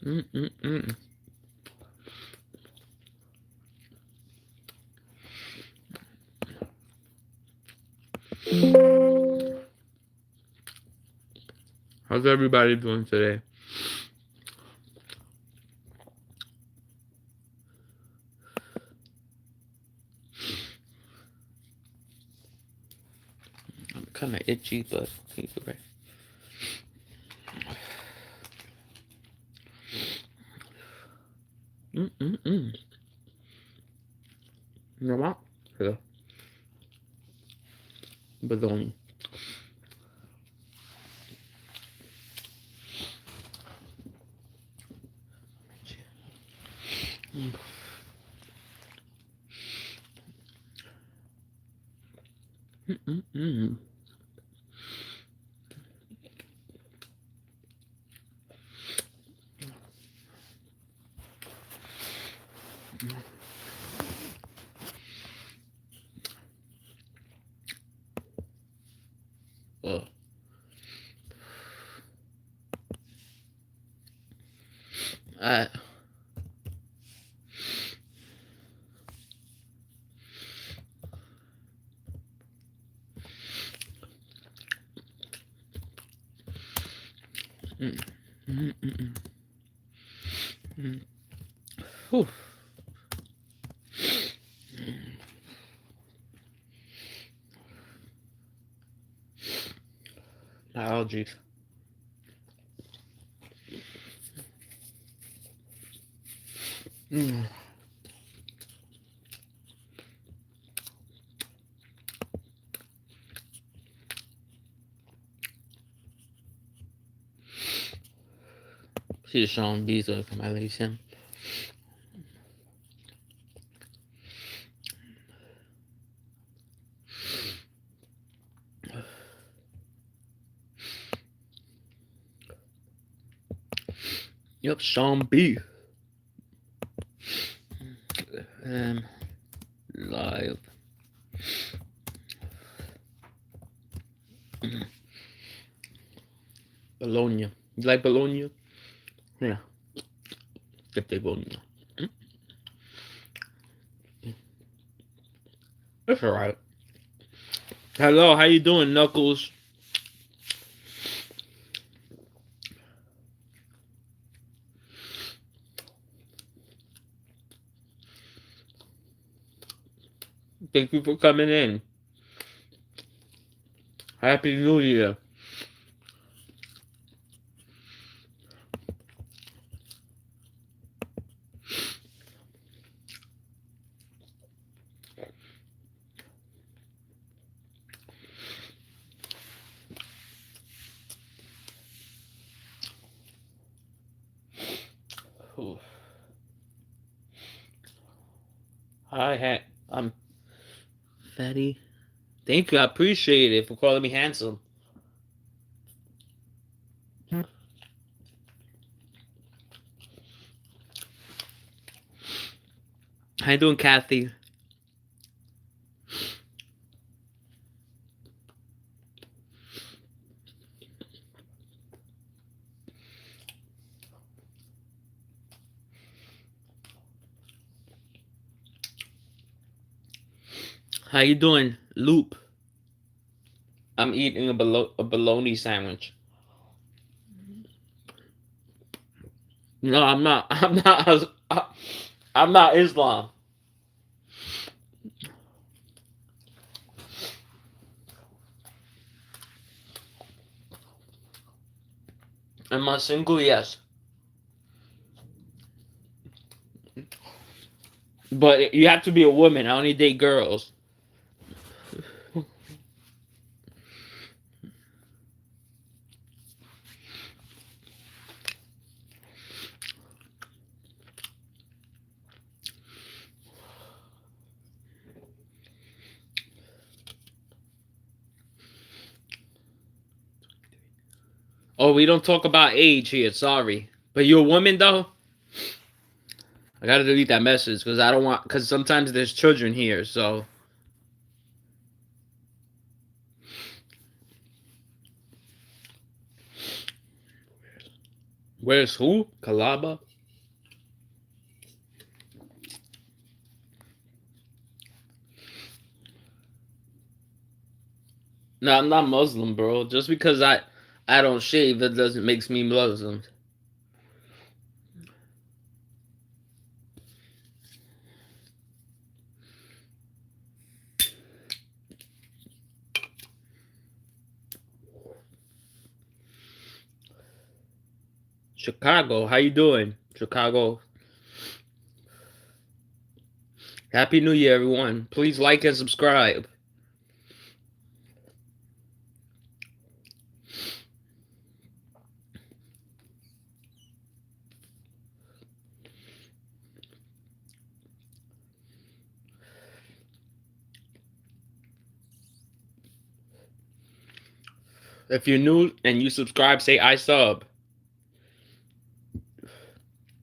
Mm-mm-mm. How's everybody doing today? I'm kind of itchy, but either way. Mm-mm-mm. You know what? Here. Bologna. Mm-mm-mm. Oh. I. Mm-mm-mm. Mm. Whew. Allergies. Mm. See Sean Beasley from Malaysia. Yep, Sean B. Live. Bologna. You like Bologna? Yeah. Get the Bologna. That's alright. Hello, how you doing, Knuckles? Thank you for coming in. Happy New Year. Ooh. Hi, I'm Fatty. Thank you, I appreciate it for calling me handsome. How you doing, Kathy? How you doing, Loop? I'm eating a bologna sandwich. No, I'm not. I'm not. I'm not Islam. Am I single? Yes. But you have to be a woman. I only date girls. Oh, we don't talk about age here. Sorry. But you're a woman, though? I gotta delete that message because I don't want. Because sometimes there's children here, so. Where's who? Kalaba? No, I'm not Muslim, bro. Just because I don't shave, that doesn't make me Muslim. Chicago, how you doing? Chicago. Happy New Year, everyone. Please like and subscribe. If you're new and you subscribe, say I sub.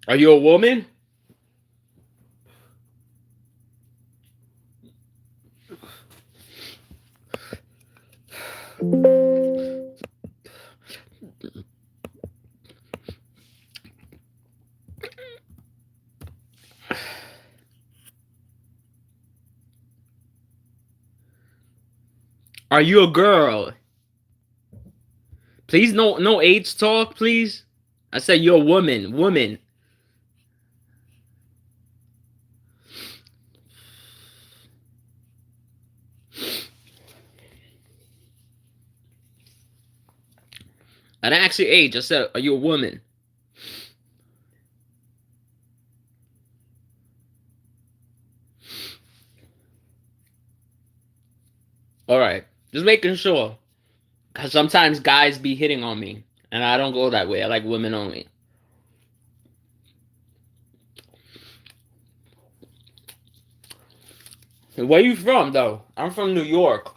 Are you a woman? Are you a girl? Please, no age talk, please. I said you're a woman. Woman. I didn't ask your age. I said, are you a woman? Alright. Just making sure. Because sometimes guys be hitting on me. And I don't go that way. I like women only. Where you from, though? I'm from New York.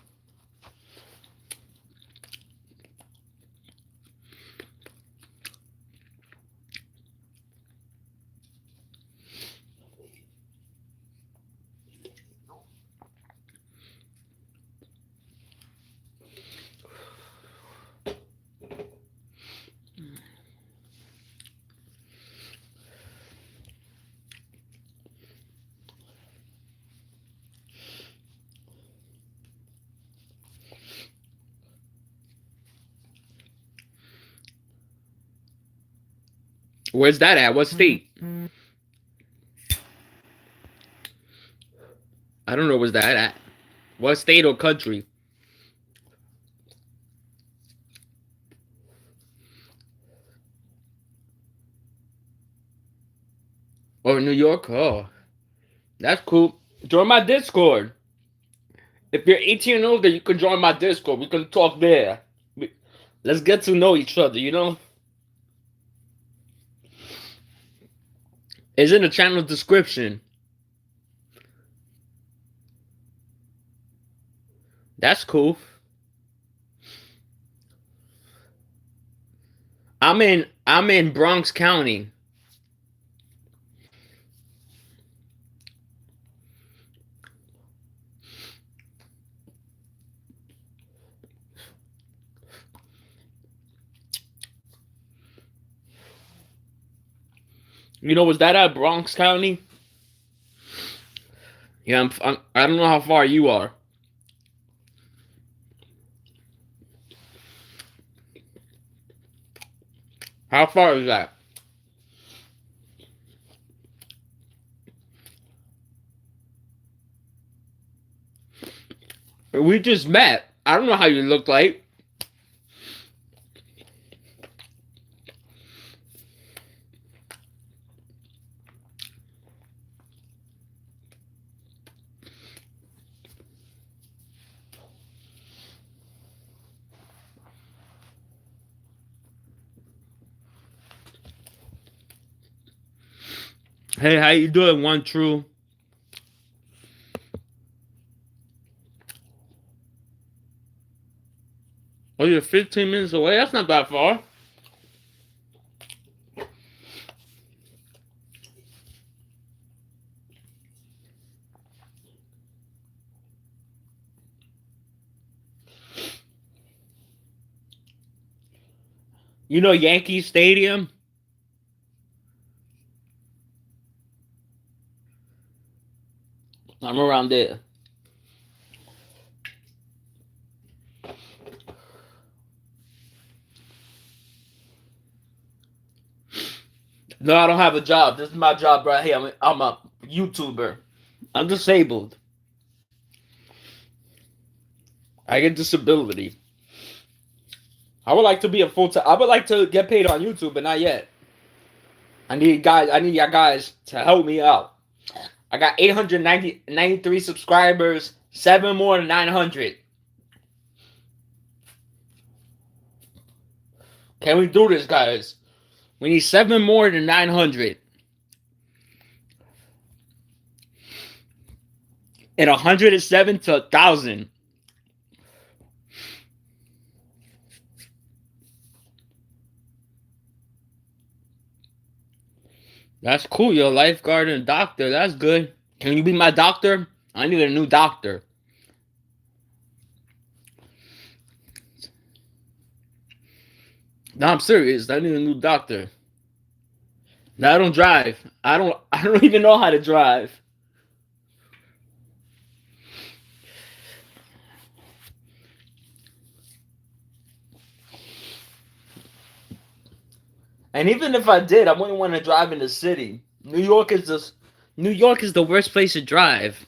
Where's that at? What state? I don't know where's that at. What state or country? Oh, New York? Oh. That's cool. Join my Discord. If you're 18 and older, you can join my Discord. We can talk there. Let's get to know each other, you know? It's in the channel description. That's cool. I'm in Bronx County. You know, was that at Bronx County? Yeah, I don't know how far you are. How far is that? We just met. I don't know how you look like. Hey, how you doing, One True? Oh, you're 15 minutes away? That's not that far. You know Yankee Stadium? I'm around there. No, I don't have a job. This is my job right here. I'm a YouTuber. I'm disabled. I get disability. I would like to be a full time. I would like to get paid on YouTube, but not yet. I need guys. I need y'all guys to help me out. I got 893 subscribers. 7 more than 900. Can we do this, guys? We need 7 more than 900. And 107 to 1,000. That's cool. You're a lifeguard and a doctor. That's good. Can you be my doctor? I need a new doctor. No, I'm serious. I need a new doctor. No, I don't drive. I don't even know how to drive. And even if I did, I wouldn't want to drive in the city. New York is the worst place to drive.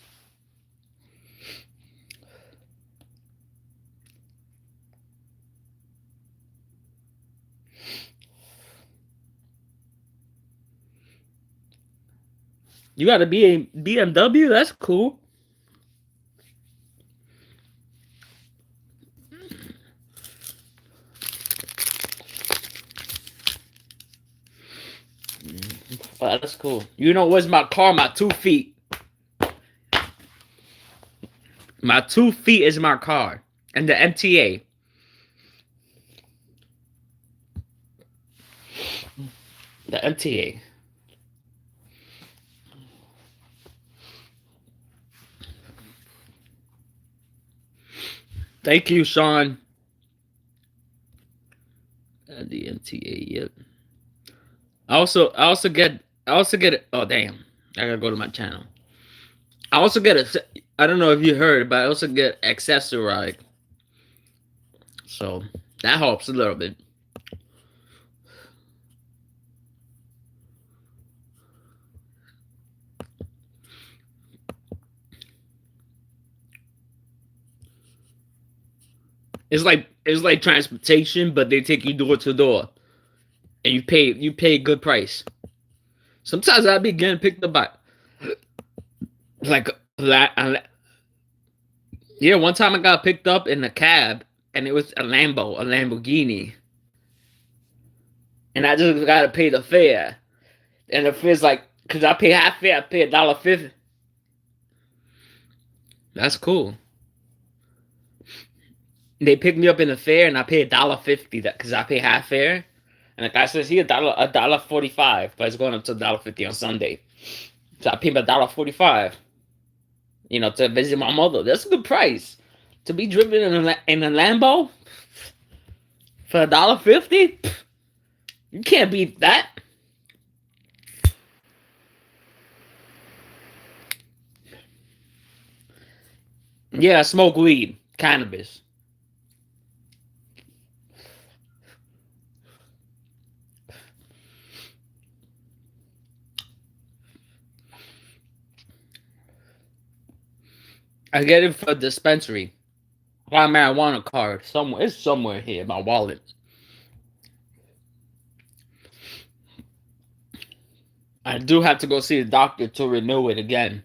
You got to be a BMW? That's cool. Wow, that's cool. You know what's my car? My 2 feet. My 2 feet is my car. And the MTA. The MTA. Thank you, Sean. The MTA, yep. I also get oh damn. I gotta go to my channel. I also get I don't know if you heard, but I also get accessory. So that helps a little bit. It's like transportation, but they take you door to door, and you pay a good price. Sometimes I be getting picked up by like yeah. One time I got picked up in a cab, and it was a Lamborghini, and I just gotta pay the fare, and the fare's like because I pay half fare, I pay $1.50. That's cool. They picked me up in the fare, and I pay $1.50 because I pay half fare. And the guy says he $1.45, but it's going up to $1.50 on Sunday. So I pay him $1.45, to visit my mother. That's a good price to be driven in a Lambo for $1.50. You can't beat that. Yeah, I smoke weed, cannabis. I get it for a dispensary. My marijuana card somewhere. It's somewhere here in my wallet. I do have to go see the doctor to renew it again.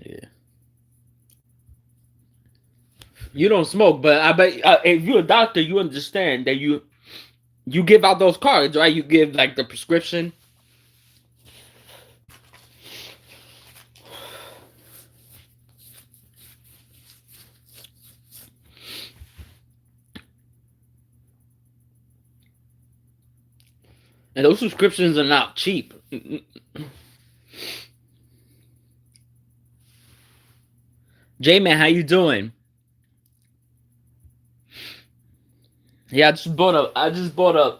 Yeah. You don't smoke, but I bet if you're a doctor, you understand that you give out those cards, right? You give like the prescription. And those subscriptions are not cheap. J-Man, how you doing? Yeah, I just bought a.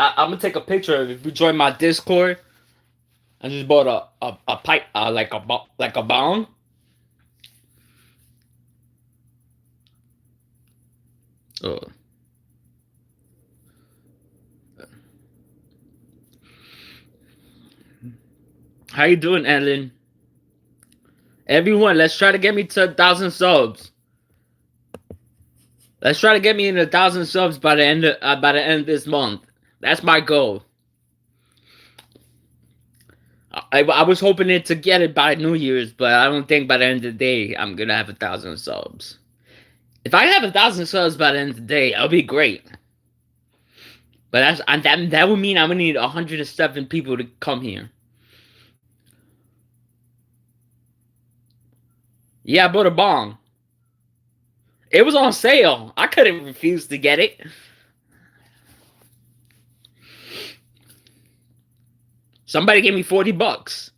I'm gonna take a picture of it. If you join my Discord, I just bought a pipe, like a bong. Oh. How you doing, Ellen? Everyone, let's try to get me to 1,000 subs. Let's try to get me in 1,000 subs by the end of this month. That's my goal. I was hoping to get it by New Year's, but I don't think by the end of the day I'm gonna have 1,000 subs. If I have 1,000 subs by the end of the day, that'll be great. But that would mean I'm gonna need 107 people to come here. Yeah, I bought a bong. It was on sale. I couldn't refuse to get it. Somebody gave me $40.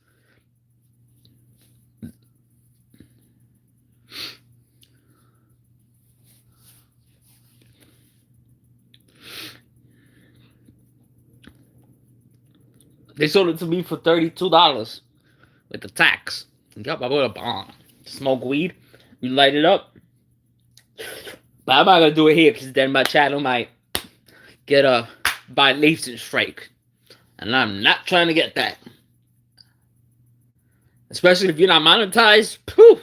They sold it to me for $32 with the tax. Yep, I bought a bong. Smoke weed. You light it up. But I'm not gonna do it here because then my channel might get a violation strike. And I'm not trying to get that. Especially if you're not monetized. Poof.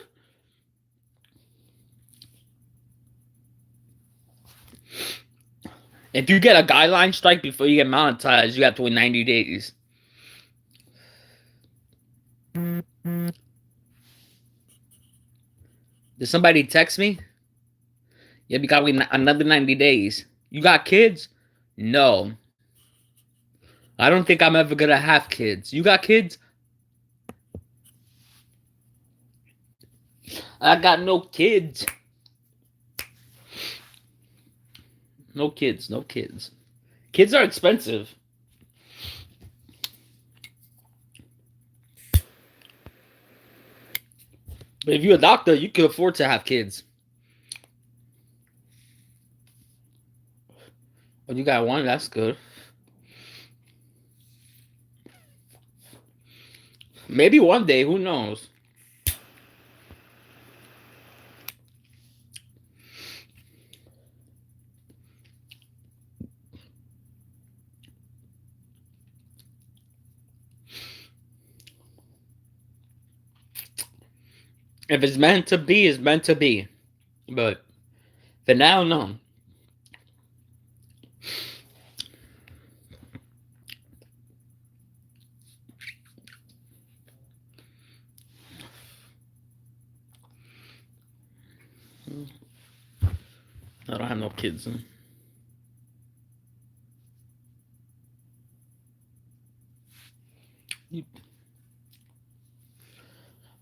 If you get a guideline strike before you get monetized, you have to wait 90 days. Did somebody text me? Yeah, we gotta wait another 90 days. You got kids? No. I don't think I'm ever gonna have kids. You got kids? I got no kids. No kids, no kids. Kids are expensive. But if you're a doctor, you can afford to have kids. Oh, you got one? That's good. Maybe one day, who knows? If it's meant to be, it's meant to be. But for now, no. I don't have no kids.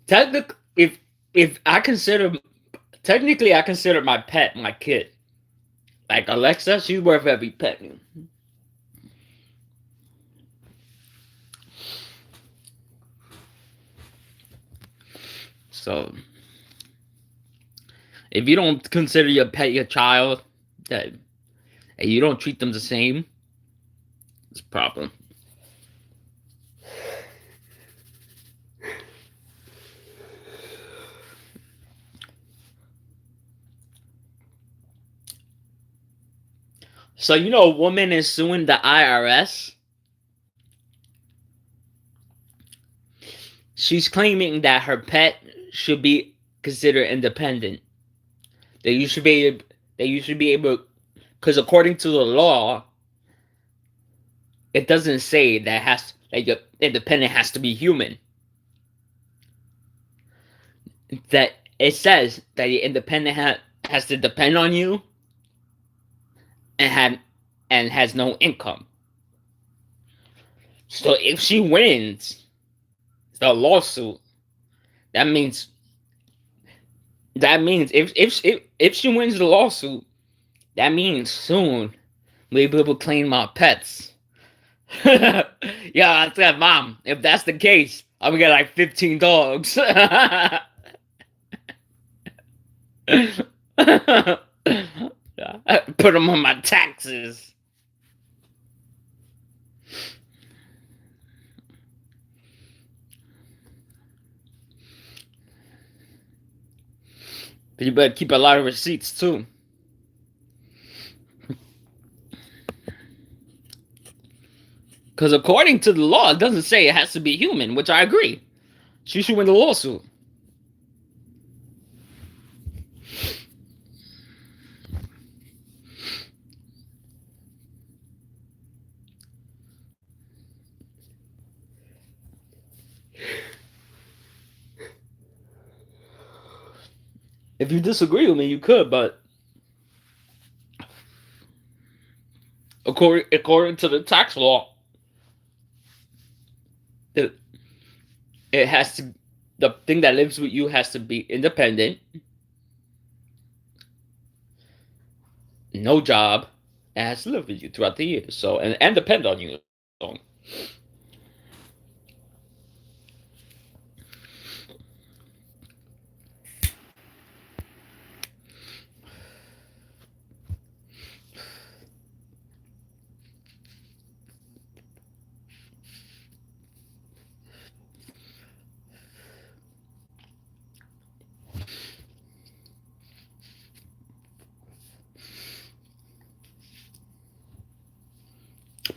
Technically, if I consider, technically, I consider my pet my kid. Like Alexa, she's worth every pet. So, if you don't consider your pet your child, and you don't treat them the same, it's a problem. So, you know, a woman is suing the IRS. She's claiming that her pet should be considered independent. That you should be able, because according to the law, it doesn't say that your independent has to be human. That it says that your independent has to depend on you and has no income. So if she wins the lawsuit, that means if she wins the lawsuit, that means soon we'll be able to claim my pets. Yeah, I said, Mom, if that's the case, I'm gonna get like 15 dogs. I Put them on my taxes. But you better keep a lot of receipts too. Because according to the law, it doesn't say it has to be human, which I agree. She should win the lawsuit. If you disagree with me, you could, but according to the tax law, it, it has to, the thing that lives with you has to be independent, no job, and has to live with you throughout the years. So and depend on you. So,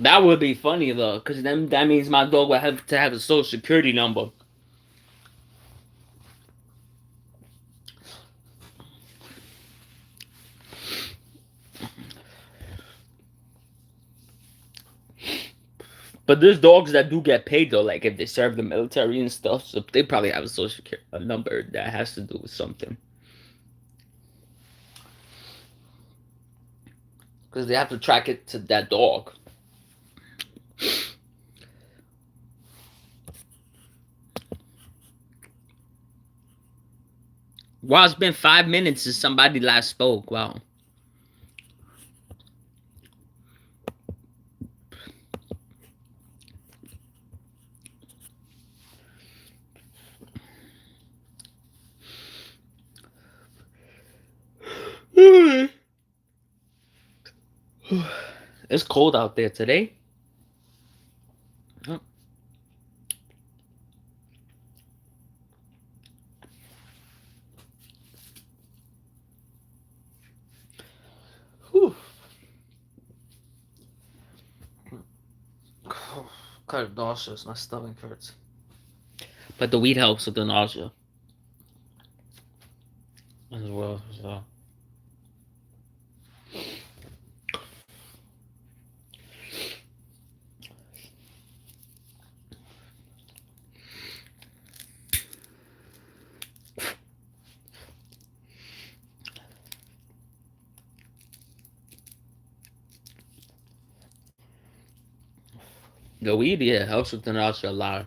that would be funny though, because then that means my dog would have to have a social security number. But there's dogs that do get paid though, like if they serve the military and stuff. So they probably have a social security number that has to do with something, because they have to track it to that dog. Wow, it's been 5 minutes since somebody last spoke. Wow. It's cold out there today. Oh. Whew. Kind of nauseous. My stomach hurts. But the weed helps with the nausea as well. So. The weed, yeah, helps with the nausea a lot.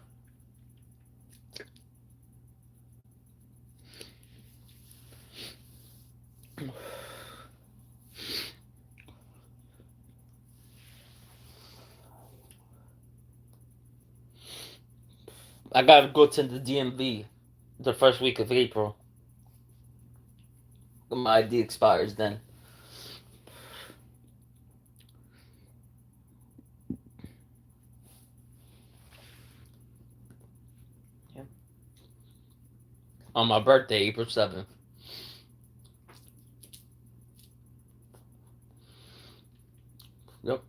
I gotta go to the DMV the first week of April. My ID expires then. Yeah. On my birthday, April 7th. Yep.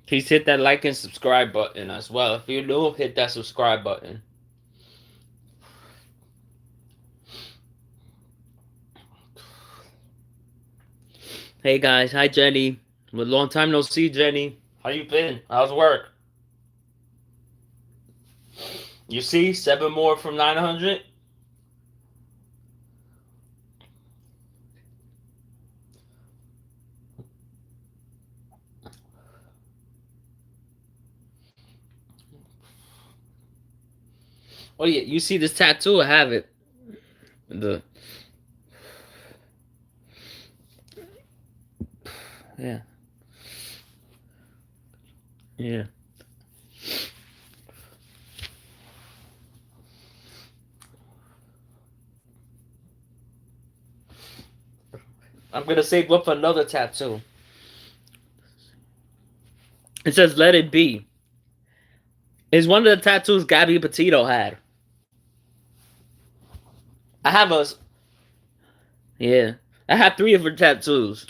Please hit that like and subscribe button as well. If you're new, hit that subscribe button. Hey guys, hi Jenny. Well, long time no see, Jenny. How you been? How's work? You see, 7 more from 900. Oh yeah, you see this tattoo? I have it. The yeah. Yeah. I'm gonna save up for another tattoo. It says "Let It Be." It's one of the tattoos Gabby Petito had. I have a yeah. I have three of her tattoos.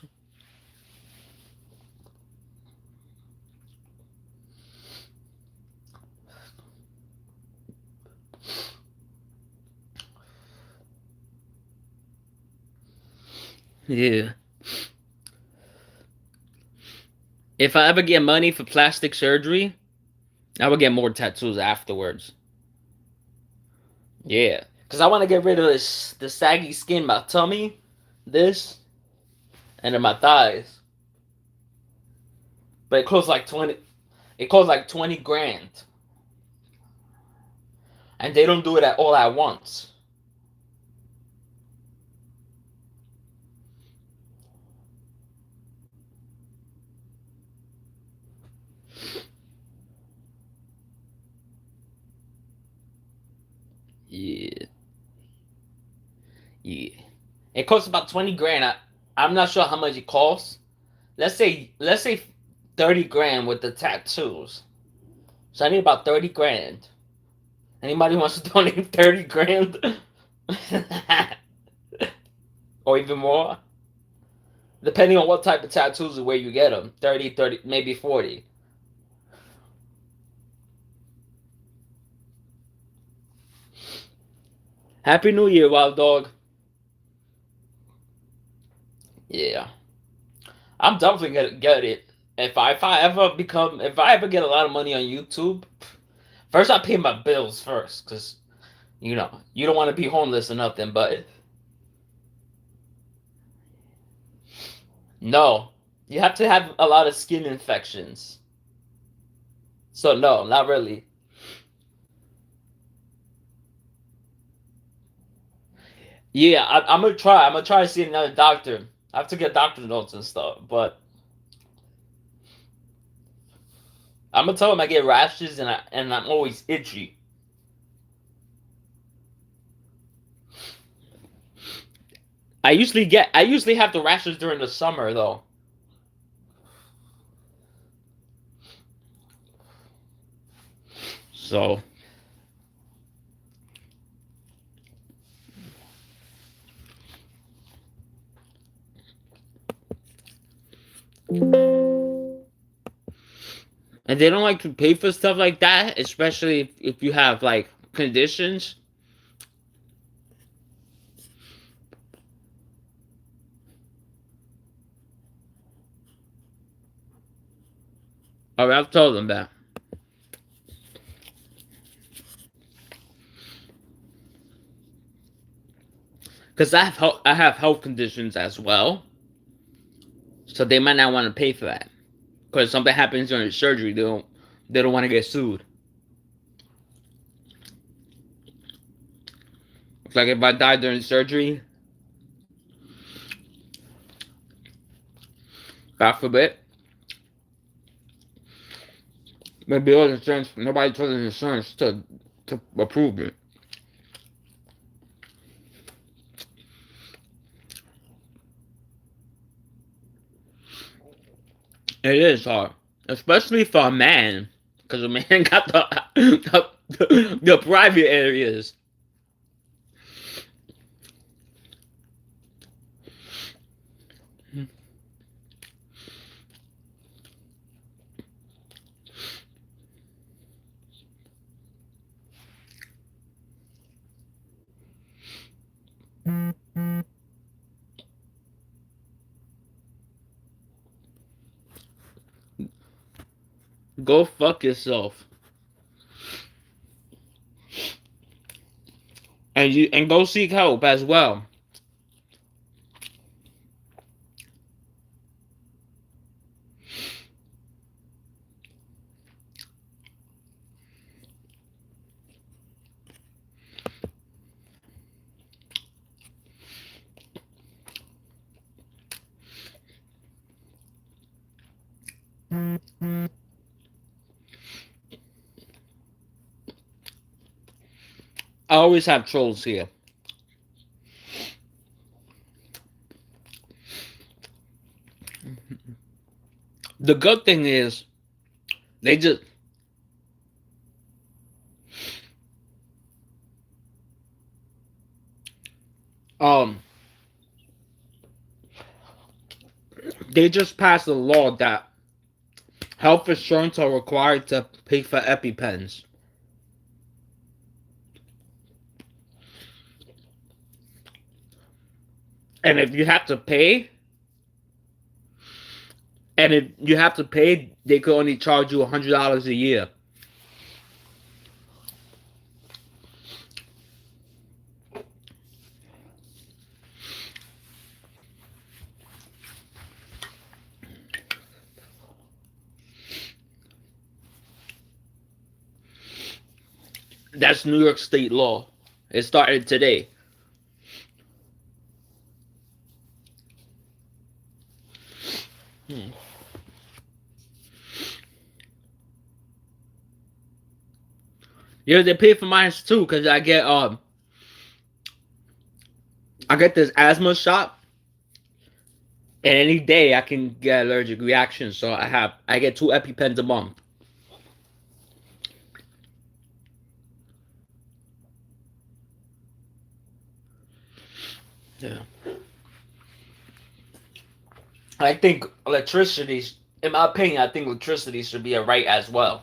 Yeah. If I ever get money for plastic surgery, I will get more tattoos afterwards. Yeah. Cause I want to get rid of the saggy skin, my tummy, this, and then my thighs. But it costs like 20. It costs like 20 grand, and they don't do it at all at once. Yeah. Yeah. It costs about 20 grand. I'm not sure how much it costs. Let's say 30 grand with the tattoos. So I need about 30 grand. Anybody wants to donate 30 grand? Or even more? Depending on what type of tattoos and where you get them. 30, 30, maybe 40. Happy New Year, Wild Dog. Yeah. I'm definitely gonna get it. If I ever get a lot of money on YouTube, first I pay my bills first, cause you don't want to be homeless or nothing. But no, you have to have a lot of skin infections. So no, not really. Yeah, I'm gonna try. I'm gonna try to see another doctor. I have to get doctor notes and stuff, but I'm gonna tell him I get rashes and I'm always itchy. I usually have the rashes during the summer though. So and they don't like to pay for stuff like that, especially if you have like conditions. All right, I've told them that because I have health conditions as well, so they might not want to pay for that because something happens during surgery. They don't want to get sued. It's like if I die during surgery, God forbid, maybe all insurance nobody told the insurance to approve it. It is hard, especially for a man, because a man got the private areas. Go fuck yourself, and go seek help as well. I always have trolls here. The good thing is they just um they just passed a law that health insurance are required to pay for EpiPens. And if you have to pay, they could only charge you $100 a year. That's New York State law. It started today. Yeah, they pay for mine too, because I get this asthma shot, and any day I can get allergic reaction. So I get 2 EpiPens a month. Yeah. I think electricity, in my opinion, I think electricity should be a right as well.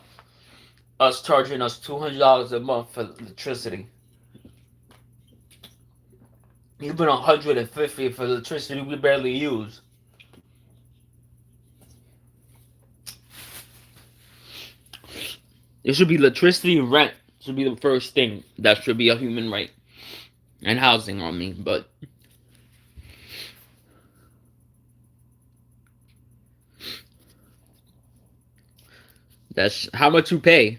Us charging us $200 a month for electricity. Even $150 for electricity we barely use. It should be electricity and rent. Should be the first thing that should be a human right. And housing on me, but that's how much you pay.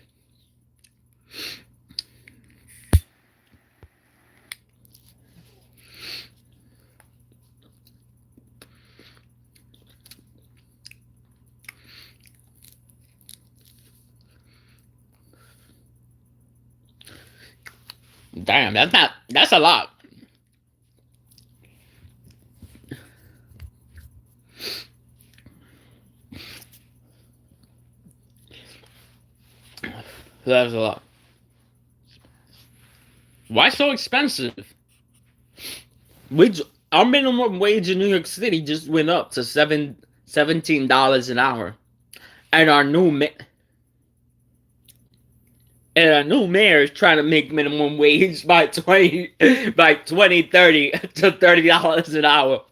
Damn, that's a lot. That's a lot. Why so expensive? Our minimum wage in New York City just went up to $17 an hour, and our new mayor is trying to make minimum wage by 2030 to $30 an hour.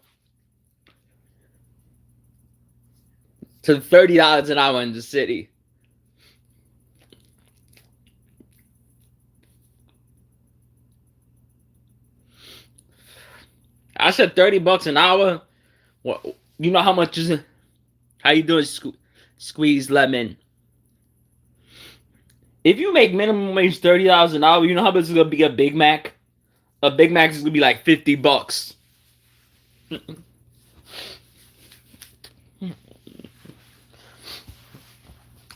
To $30 an hour in the city. I said $30 an hour. What, you know how much is it? How you doing, Squeeze Lemon? If you make minimum wage $30 an hour, you know how much is gonna be a Big Mac? A Big Mac is gonna be like $50.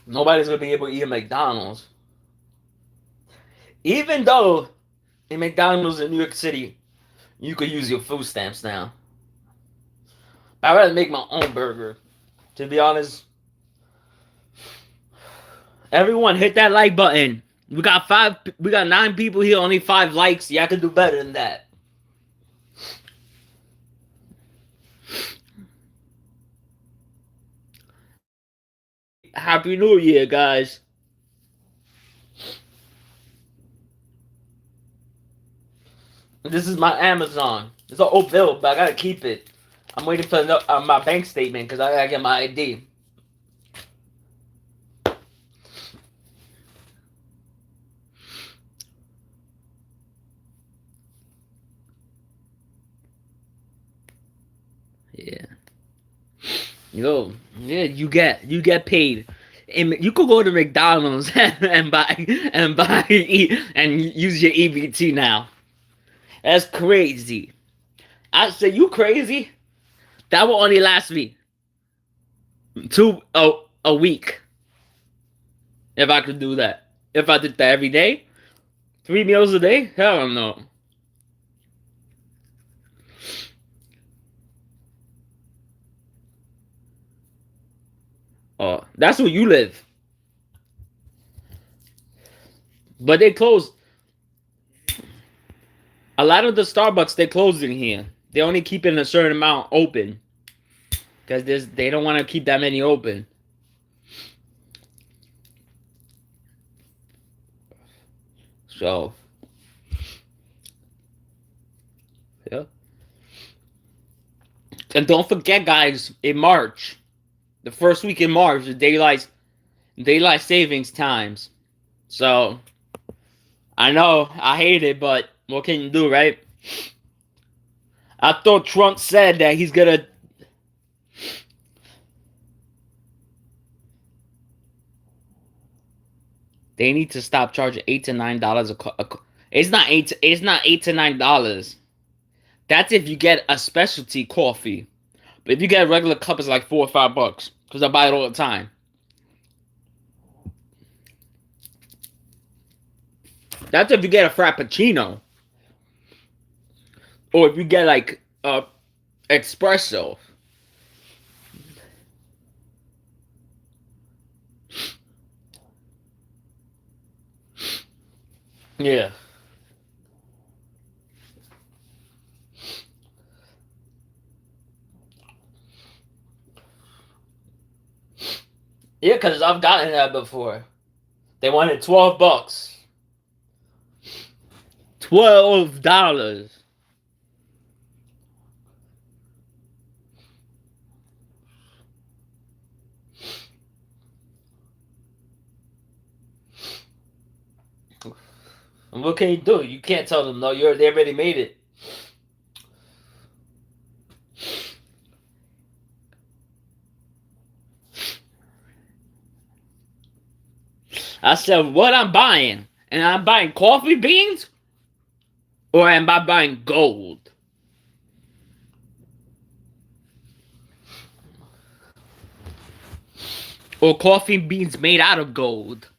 Nobody's gonna be able to eat at McDonald's. Even though in McDonald's in New York City, you could use your food stamps now. I'd rather make my own burger. To be honest, everyone hit that like button. We got 9 people here, only 5 likes. Y'all can do better than that. Happy New Year, guys. This is my Amazon. It's an old bill, but I gotta keep it. I'm waiting for my bank statement because I gotta get my ID. Yeah. Yo, yeah, you get paid. And you could go to McDonald's and buy and use your EBT now. That's crazy. I say you crazy. That will only last me a week. If I could do that. If I did that every day, 3 meals a day? Hell no. Oh, that's where you live. But they close. A lot of the Starbucks they closing here. They only keeping a certain amount open because they don't want to keep that many open. So, yeah. And don't forget, guys, in March, the first week in March, the daylight savings times. So, I know I hate it, but what can you do, right? I thought Trump said that he's gonna. They need to stop charging $8 to $9 It's not eight. It's not $8 to $9. That's if you get a specialty coffee. But if you get a regular cup, it's like $4 or $5 because I buy it all the time. That's if you get a frappuccino, or if you get like a espresso. Yeah. Yeah, because I've gotten that before. They wanted $12. $12. And what can you do? You can't tell them no. They already made it. I said, what I'm buying, and I'm buying coffee beans, or am I buying gold? Or coffee beans made out of gold?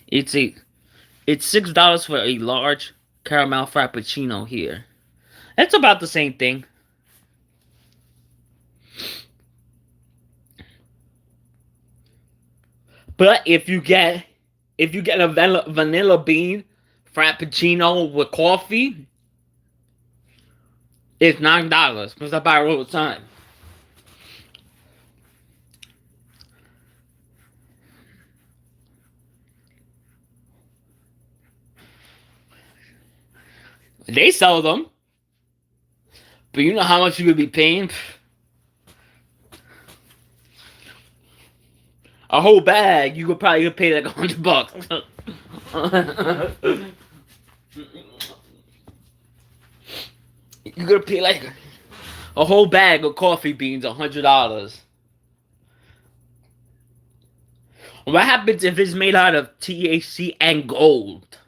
It's $6 for a large caramel frappuccino here. That's about the same thing. But if you get a vanilla bean frappuccino with coffee, it's $9 because I buy it all the time. They sell them, but you know how much you would be paying? A whole bag, you could probably pay like $100. You could pay like a whole bag of coffee beans, $100. What happens if it's made out of THC and gold?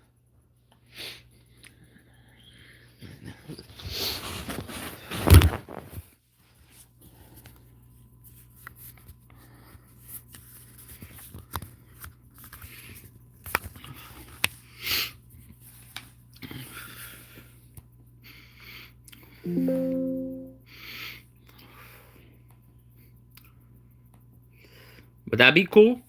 Would that be cool?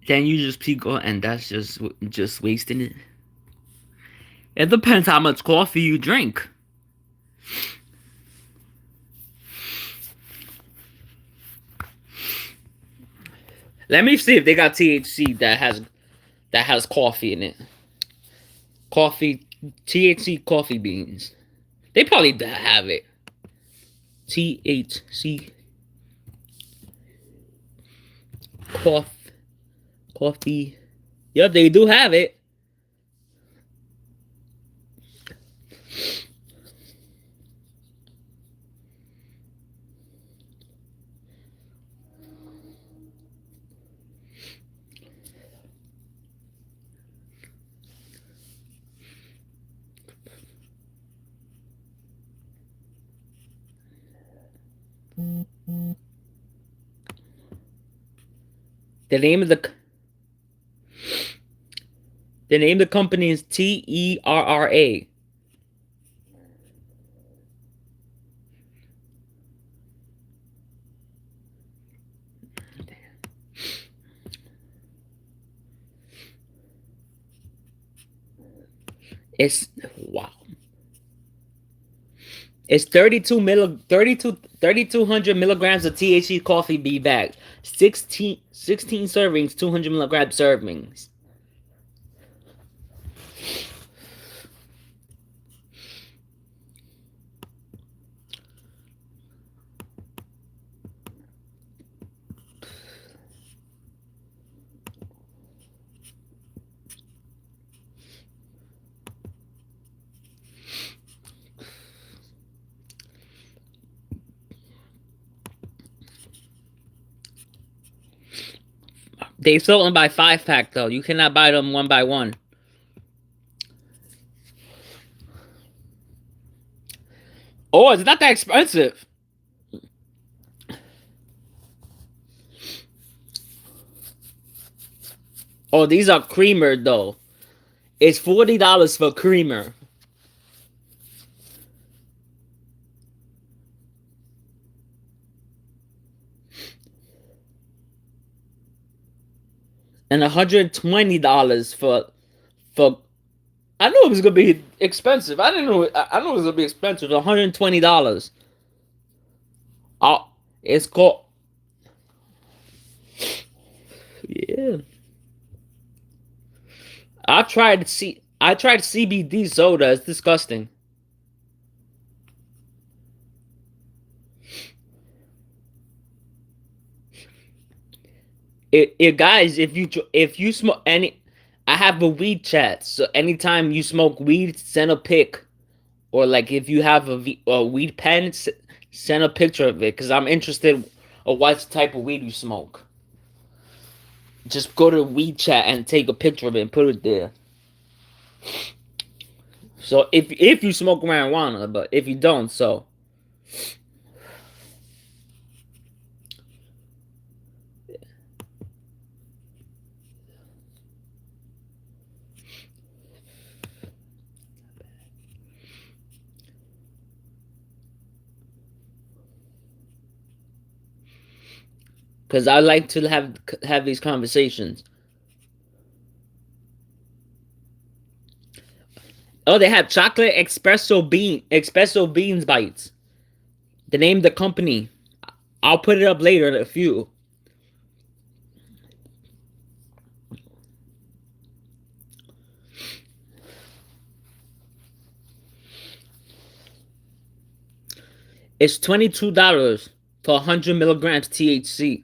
Then you just pico, and that's just wasting it. It depends how much coffee you drink. Let me see if they got THC that has coffee in it. Coffee, THC coffee beans. They probably have it. THC coffee. Yeah, they do have it. The name of the company is TERRA. It's wow. It's 3,200 milligrams of THC coffee bee bag. 16 servings, 200 milligram servings. They sell them by 5-pack though. You cannot buy them one by one. Oh, it's not that expensive. Oh, these are creamer though. It's $40 for creamer. And $120 for I knew it was gonna be expensive. I didn't know I knew it was gonna be expensive. $120. Oh, it's called yeah. I tried CBD soda. It's disgusting. Guys, if you smoke any, I have a weed chat. So anytime you smoke weed, send a pic, or like if you have a weed pen, send a picture of it because I'm interested of what type of weed you smoke. Just go to weed chat and take a picture of it and put it there. So if you smoke marijuana, but if you don't, so because I like to have these conversations. Oh, they have chocolate espresso beans bites. The name of the company. I'll put it up later in a few. It's $22 for 100 milligrams THC.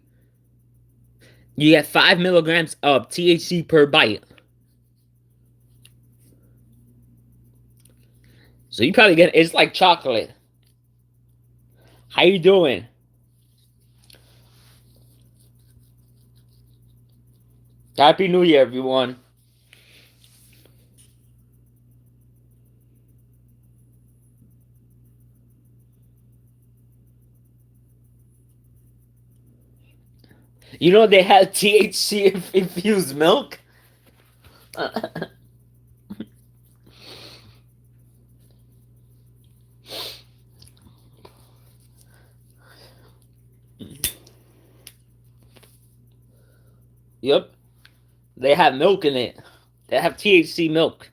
You get 5 milligrams of THC per bite. So you probably get it's like chocolate. How you doing? Happy New Year, everyone. You know they had THC infused milk? Yep. They have milk in it. They have THC milk.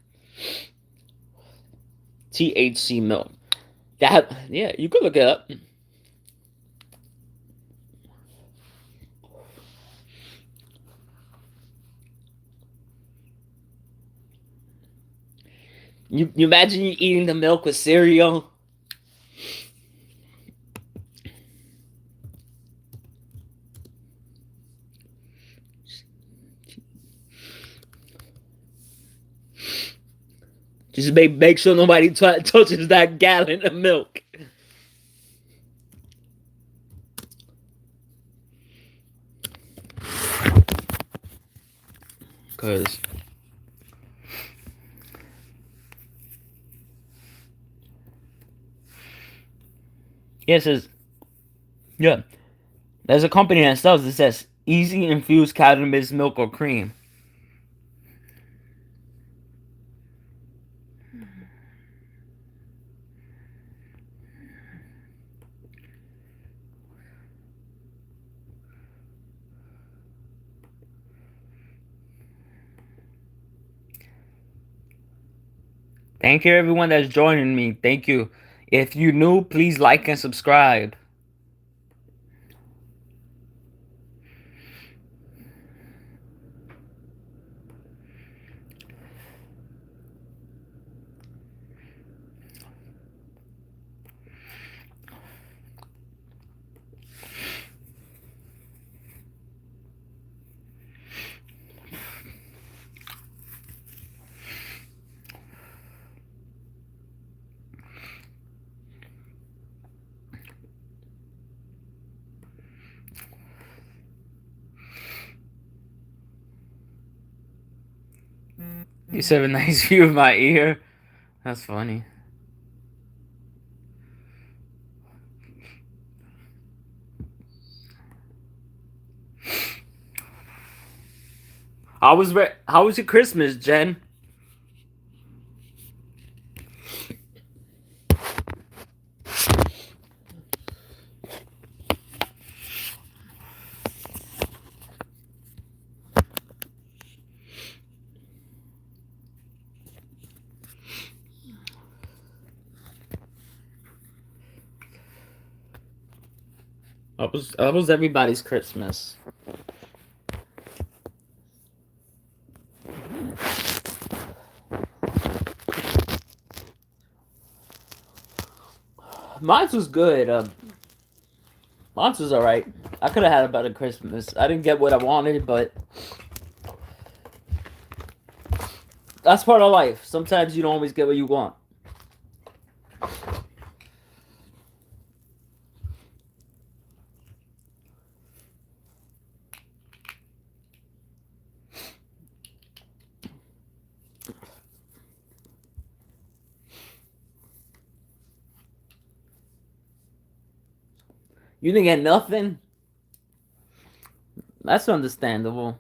THC milk. That yeah, you could look it up. You imagine you eating the milk with cereal? Just make sure nobody touches that gallon of milk. Cause yes, Yeah. There's a company that sells it says easy infused cannabis milk or cream. Thank you everyone that's joining me. Thank you. If you new, please like and subscribe. You said a nice view of my ear. That's funny. How was your Christmas, Jen? How was everybody's Christmas? Mine was good. Mine was alright. I could have had a better Christmas. I didn't get what I wanted, but that's part of life. Sometimes you don't always get what you want. You didn't get nothing? That's understandable.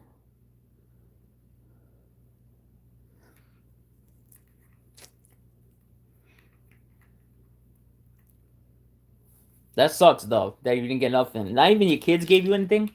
That sucks though, that you didn't get nothing. Not even your kids gave you anything?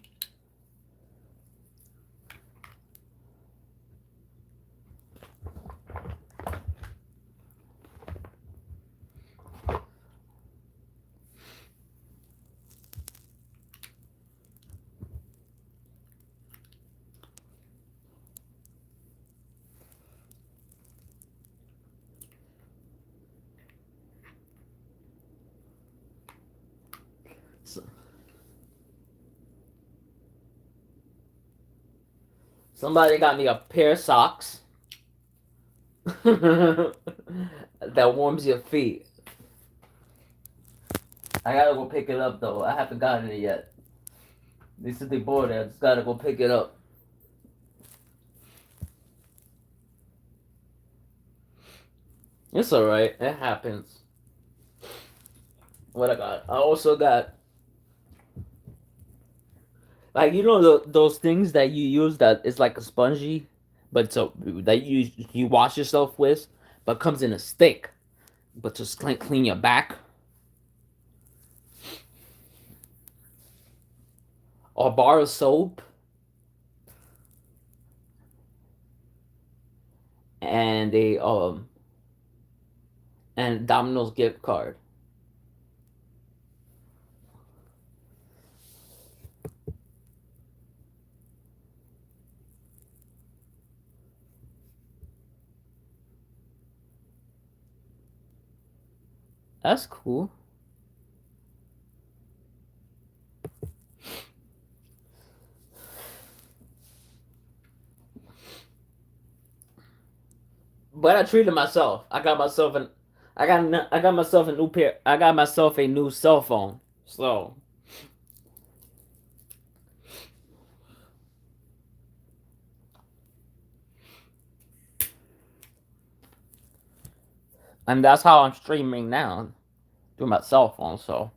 Somebody got me a pair of socks that warms your feet. I gotta go pick it up though. I haven't gotten it yet. They said they bought it. I just gotta go pick it up. It's alright. It happens. What I got? I also got, like, you know those things that you use that is like a spongy, but so that you wash yourself with, but comes in a stick, but just clean your back. Or a bar of soap and and Domino's gift card. That's cool. But I treated myself. I got myself a new pair. I got myself a new cell phone. So, and that's how I'm streaming now through my cell phone. So,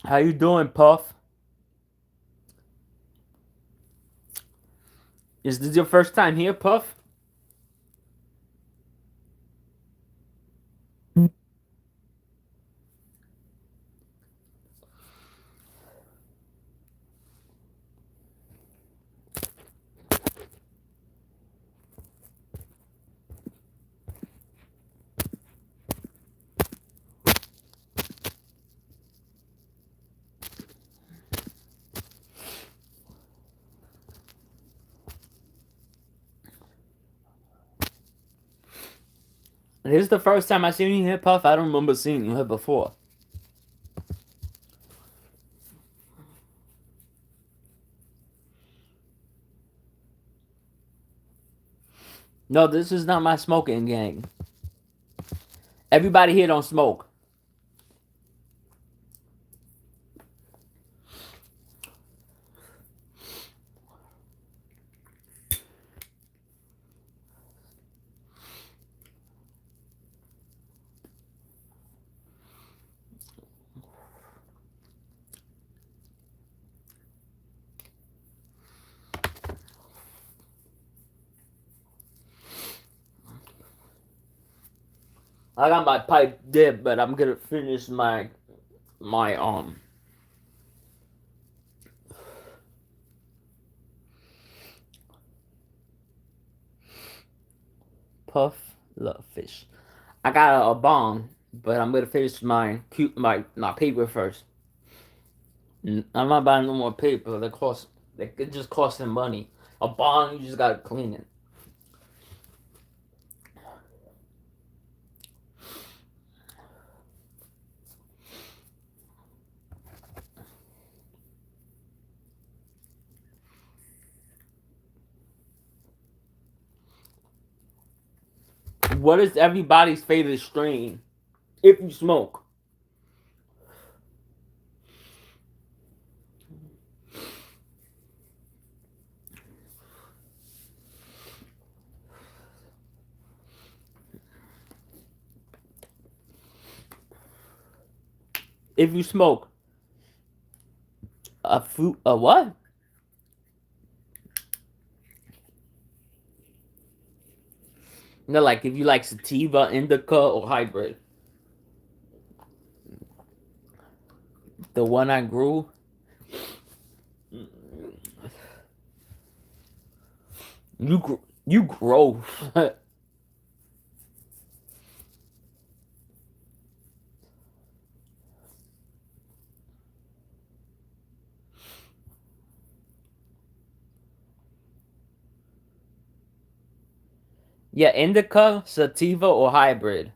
How you doing, Puff? Is this your first time here, Puff? This is the first time I seen you here, Puff. I don't remember seeing you here before. No, this is not my smoking gang. Everybody here don't smoke. I got my pipe dip, but I'm gonna finish my Puff love fish. I got a bong, but I'm gonna finish my paper first. I'm not buying no more paper. They just costing money. A bong, you just gotta clean it. What is everybody's favorite strain? If you smoke. If you smoke. A what? No, like if you like sativa, indica, or hybrid. The one I grew. You grow. Yeah, indica, sativa, or hybrid.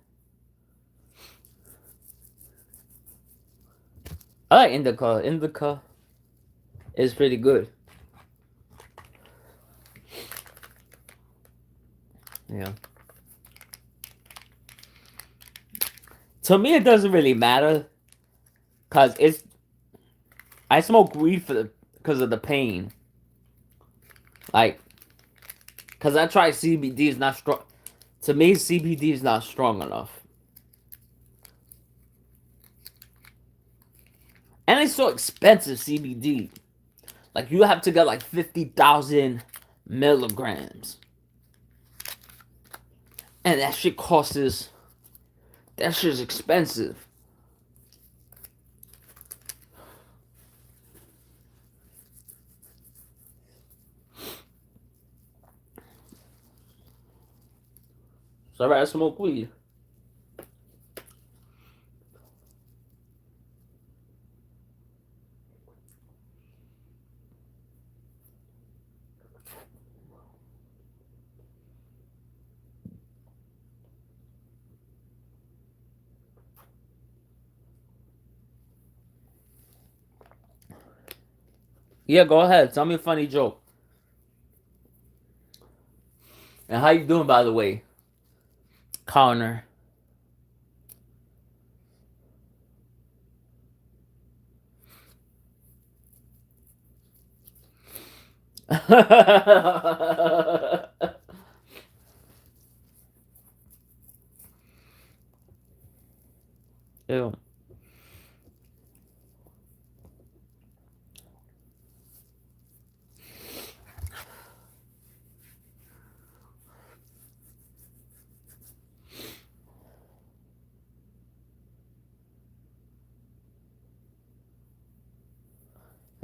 I like indica. Indica is pretty good. Yeah. To me, it doesn't really matter, cause I smoke weed because of the pain. Like, cause I tried CBD is not strong. To me, CBD is not strong enough, and it's so expensive. CBD, like you have to get like 50,000 milligrams, and that shit costs. That shit's expensive. So I rather smoke weed. Yeah, go ahead. Tell me a funny joke. And how you doing, by the way, Connor? Ew.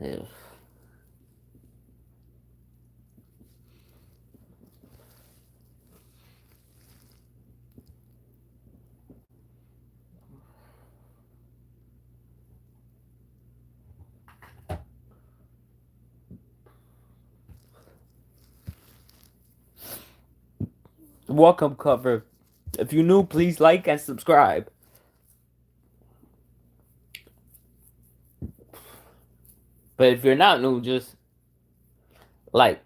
Yeah. Welcome cover. If you're new, please like and subscribe. But if you're not new, just like.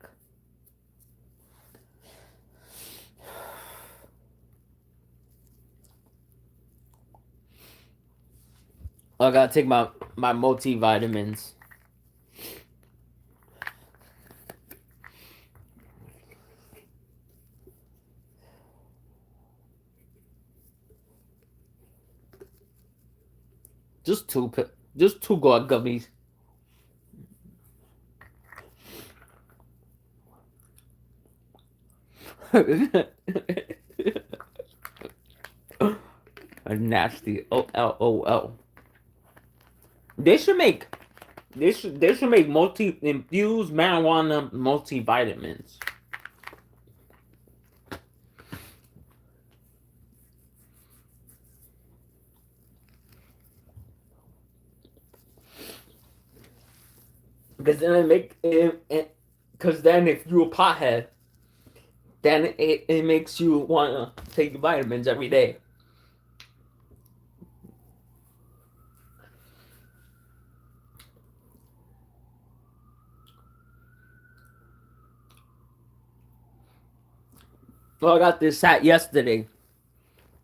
I gotta take my multivitamins. Just two god gummies. A nasty OLOL. They should make they should make multi infused marijuana multivitamins. Because then it make it, because then if you're a pothead, then it makes you wanna take vitamins every day. Well, I got this hat yesterday.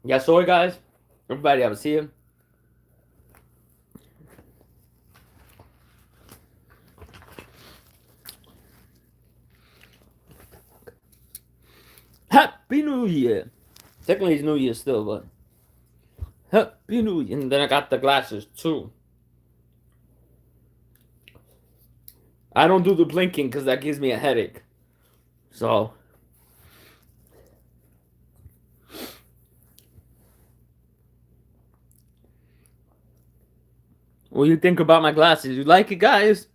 Yeah, sorry guys. Everybody, I was here. Happy New Year. Technically it's New Year still, but Happy New Year. And then I got the glasses too. I don't do the blinking because that gives me a headache. So what do you think about my glasses? You like it, guys?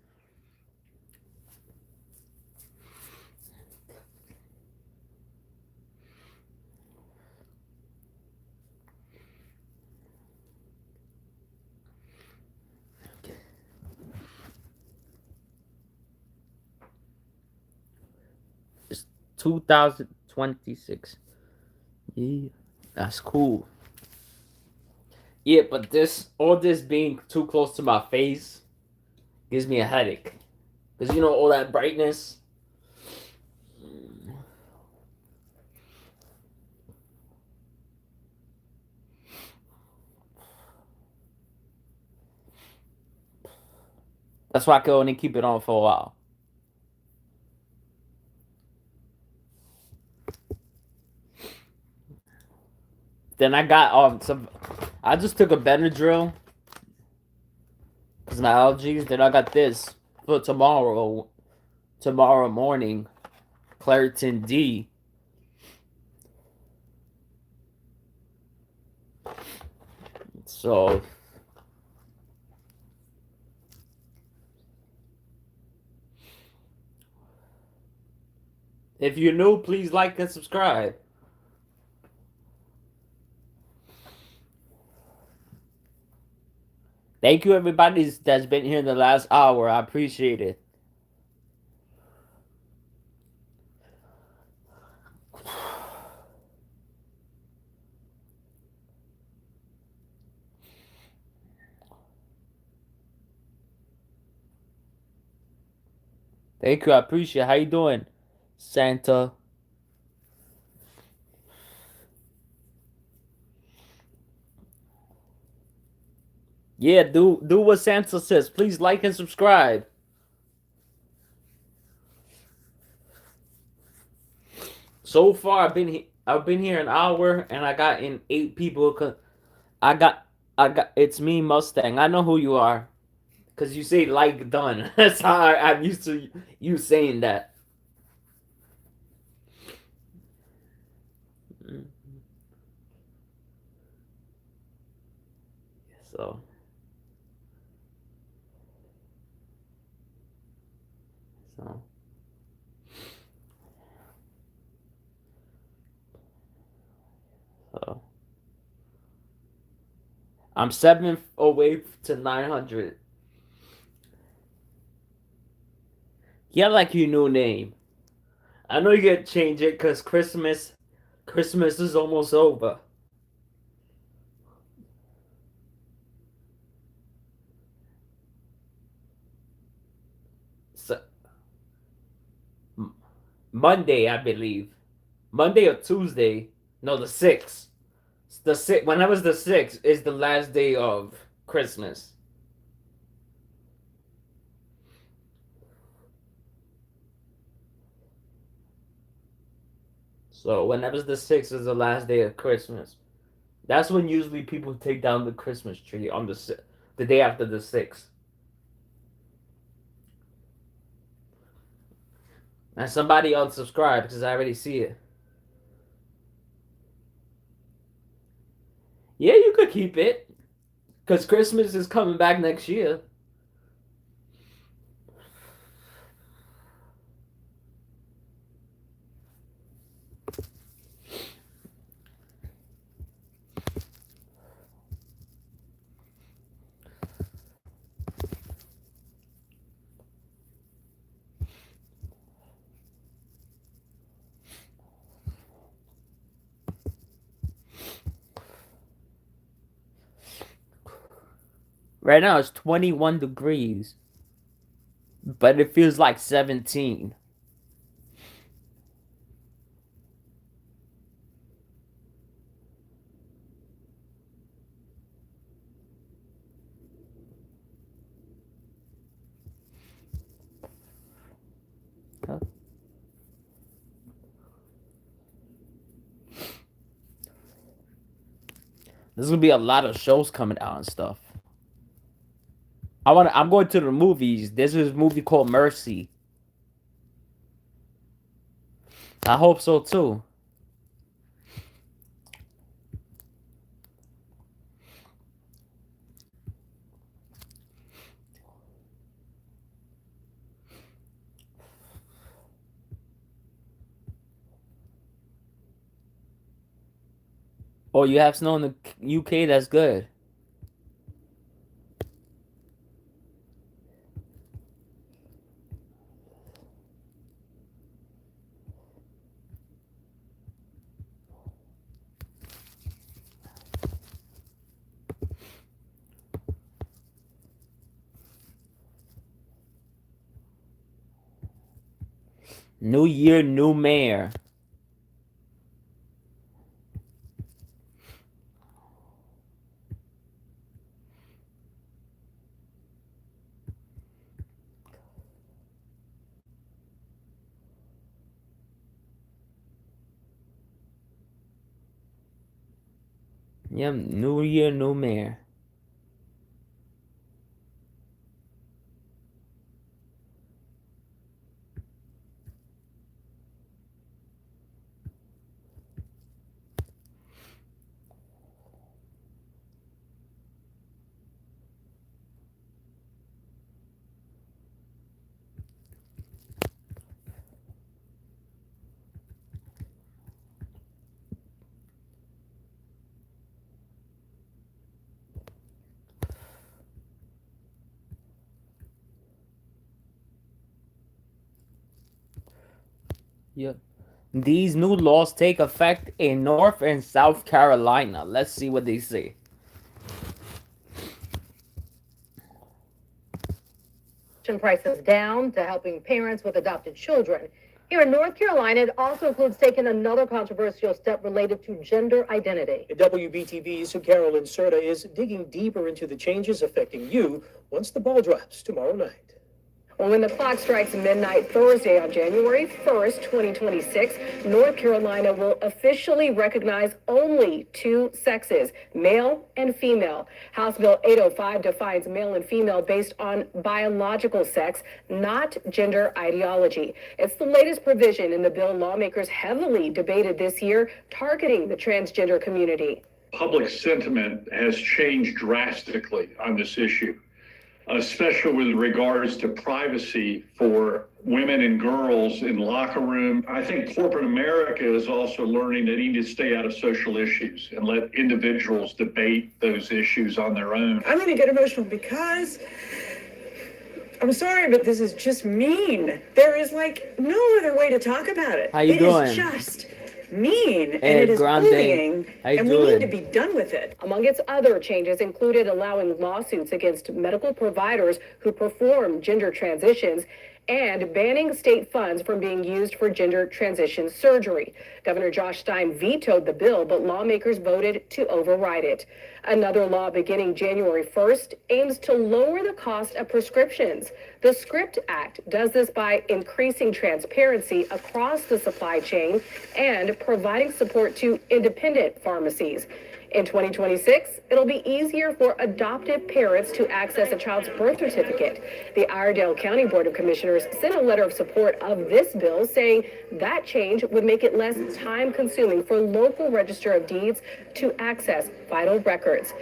It's 2026. Yeah, that's cool. Yeah, but all this being too close to my face gives me a headache. Because you know, all that brightness. That's why I can only keep it on for a while. Then I got some. I just took a Benadryl because my allergies. Then I got this for tomorrow. Tomorrow morning, Claritin D. So if you're new, please like and subscribe. Thank you, everybody that's been here in the last hour. I appreciate it. Thank you. I appreciate it. How you doing, Santa? Yeah, do what Santa says. Please like and subscribe. So far, I've been here an hour, and I got in 8 people. Cause I got it's me, Mustang. I know who you are, cause you say like done. That's how I'm used to you saying that. So So, so I'm 7 away to 900. Yeah, like your new name. I know you gotta change it because Christmas is almost over. So, Monday, I believe. Monday or Tuesday. No, the 6th. The 6th. Whenever the 6th is the last day of Christmas. So whenever the 6th is the last day of Christmas. That's when usually people take down the Christmas tree on the day after the 6th. And somebody unsubscribed because I already see it. Yeah, you could keep it because Christmas is coming back next year. Right now it's 21 degrees, but it feels like 17. Huh? There's gonna be a lot of shows coming out and stuff. I'm going to the movies. There's this movie called Mercy. I hope so too. Oh, you have snow in the UK? That's good. New year, new mayor. Yep, new year, new mayor. Yep. These new laws take effect in North and South Carolina. Let's see what they say. Prices down to helping parents with adopted children. Here in North Carolina, it also includes taking another controversial step related to gender identity. WBTV's Carolyn Serta is digging deeper into the changes affecting you once the ball drops tomorrow night. Well, when the clock strikes midnight Thursday on January 1st, 2026, North Carolina will officially recognize only two sexes, male and female. House Bill 805 defines male and female based on biological sex, not gender ideology. It's the latest provision in the bill lawmakers heavily debated this year, targeting the transgender community. Public sentiment has changed drastically on this issue. especially with regards to privacy for women and girls in locker room. I think corporate America is also learning they need to stay out of social issues and let individuals debate those issues on their own. I'm going to get emotional because I'm sorry, but this is just mean. There is like no other way to talk about it. How you doing? It is just mean, and Hey, it is Grande. bullying, How you and we doing? need to be done with it. Among its other changes included allowing lawsuits against medical providers who perform gender transitions and banning state funds from being used for gender transition surgery. Governor Josh Stein vetoed the bill, but lawmakers voted to override it. Another law beginning January 1st aims to lower the cost of prescriptions. The SCRIPT Act does this by increasing transparency across the supply chain and providing support to independent pharmacies. In 2026, it'll be easier for adoptive parents to access a child's birth certificate. The Iredell County Board of Commissioners sent a letter of support of this bill, saying that change would make it less time-consuming for local Register of Deeds to access vital records.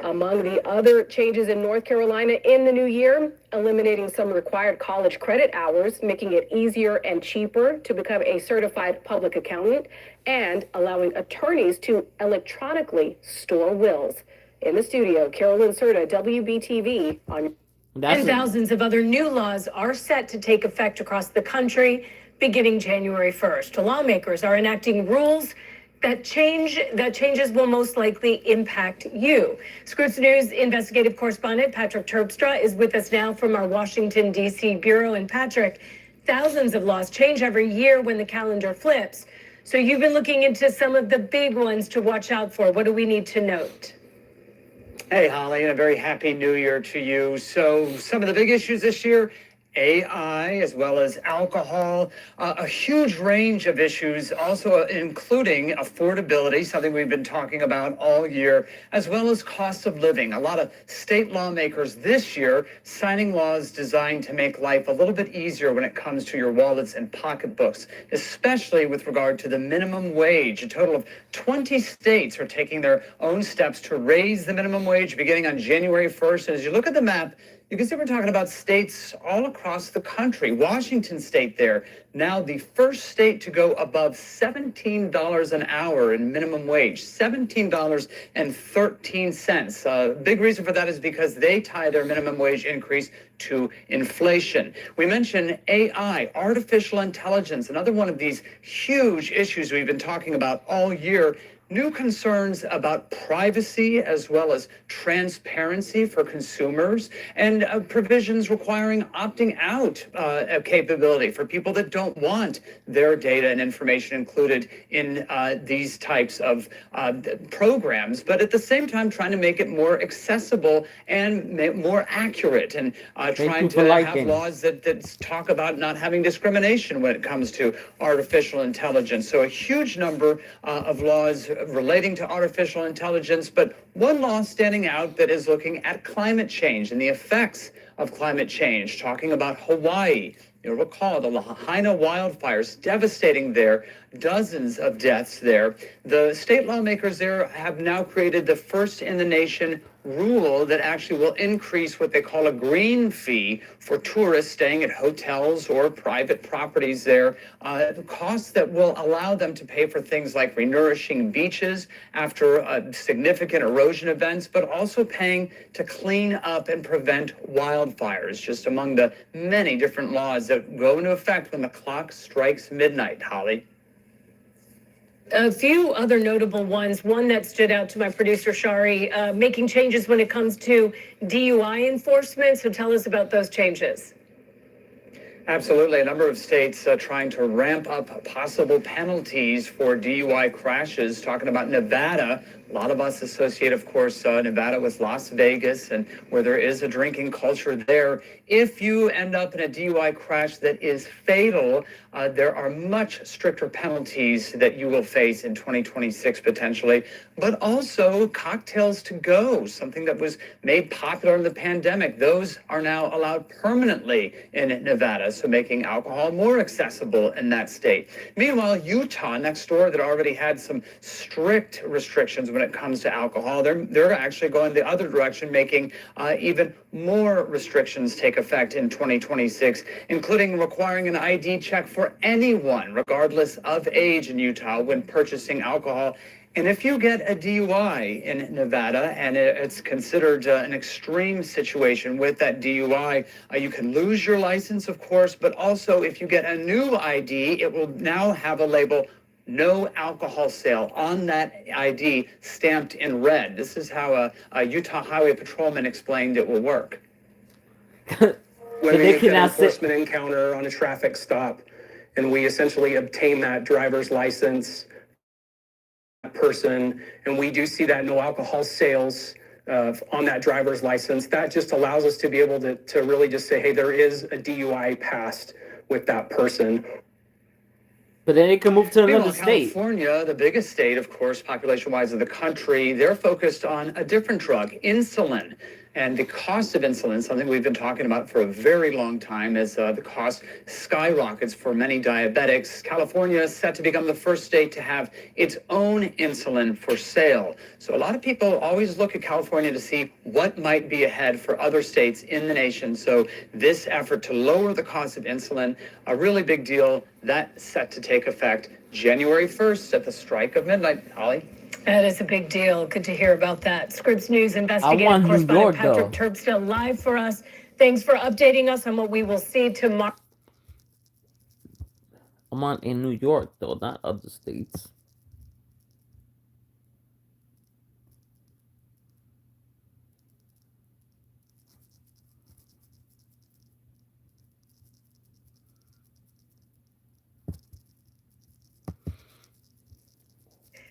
Among the other changes in North Carolina in the new year, eliminating some required college credit hours, making it easier and cheaper to become a certified public accountant, and allowing attorneys to electronically store wills. In the studio, Carolyn Serta, WBTV on. And thousands of other new laws are set to take effect across the country beginning January 1st. Lawmakers are enacting rules that changes will most likely impact you. Scripps News investigative correspondent Patrick Terpstra is with us now from our Washington, D.C. bureau. And Patrick, thousands of laws change every year when the calendar flips. So you've been looking into some of the big ones to watch out for. What do we need to note? Hey, Holly, and a very happy new year to you. So some of the big issues this year, AI, as well as alcohol, a huge range of issues, also including affordability, something we've been talking about all year, as well as cost of living. A lot of state lawmakers this year signing laws designed to make life a little bit easier when it comes to your wallets and pocketbooks, especially with regard to the minimum wage. A total of 20 states are taking their own steps to raise the minimum wage beginning on January 1st. And as you look at the map, you can see we're talking about states all across the country. Washington State there, now the first state to go above $17 an hour in minimum wage, $17.13. Big reason for that is because they tie their minimum wage increase to inflation. We mentioned AI, artificial intelligence, another one of these huge issues we've been talking about all year. New concerns about privacy as well as transparency for consumers, and provisions requiring opting out capability for people that don't want their data and information included in these types of programs, but at the same time trying to make it more accessible and more accurate, and trying to have laws that talk about not having discrimination when it comes to artificial intelligence. So a huge number of laws relating to artificial intelligence, but one law standing out that is looking at climate change and the effects of climate change, talking about Hawaii. You'll recall the Lahaina wildfires devastating there, dozens of deaths there. The state lawmakers there have now created the first in the nation rule that actually will increase what they call a green fee for tourists staying at hotels or private properties there, costs that will allow them to pay for things like renourishing beaches after significant erosion events, but also paying to clean up and prevent wildfires, just among the many different laws that go into effect when the clock strikes midnight, Holly. A few other notable ones. One that stood out to my producer, Shari, making changes when it comes to DUI enforcement. So tell us about those changes. Absolutely. A number of states trying to ramp up possible penalties for DUI crashes. Talking about Nevada, a lot of us associate, of course, Nevada with Las Vegas, and where there is a drinking culture there. If you end up in a DUI crash that is fatal, there are much stricter penalties that you will face in 2026 potentially, but also cocktails to go, something that was made popular in the pandemic. Those are now allowed permanently in Nevada, so making alcohol more accessible in that state. Meanwhile, Utah, next door, that already had some strict restrictions when when it comes to alcohol. They're actually going the other direction, making even more restrictions take effect in 2026, including requiring an ID check for anyone, regardless of age in Utah, when purchasing alcohol. And if you get a DUI in Nevada, and it's considered an extreme situation with that DUI, you can lose your license, of course, but also if you get a new ID, it will now have a label, no alcohol sale, on that ID stamped in red. This is how a Utah Highway Patrolman explained it will work. When we they make can an now sit. enforcement encounter on a traffic stop, and we essentially obtain that driver's license person, and we do see that no alcohol sales on that driver's license, that just allows us to be able to really just say, hey, there is a DUI passed with that person. But then they can move to another Meanwhile, state. California, the biggest state, of course, population-wise of the country, they're focused on a different drug, insulin. And the cost of insulin, something we've been talking about for a very long time, as the cost skyrockets for many diabetics. California is set to become the first state to have its own insulin for sale. So a lot of people always look at California to see what might be ahead for other states in the nation. So this effort to lower the cost of insulin, a really big deal, that's set to take effect January 1st at the strike of midnight. Holly? That is a big deal. Good to hear about that. Scripps News investigative want New correspondent York, Patrick though. Terpstra live for us. Thanks for updating us on what we will see tomorrow. I'm on in New York, though, not other states.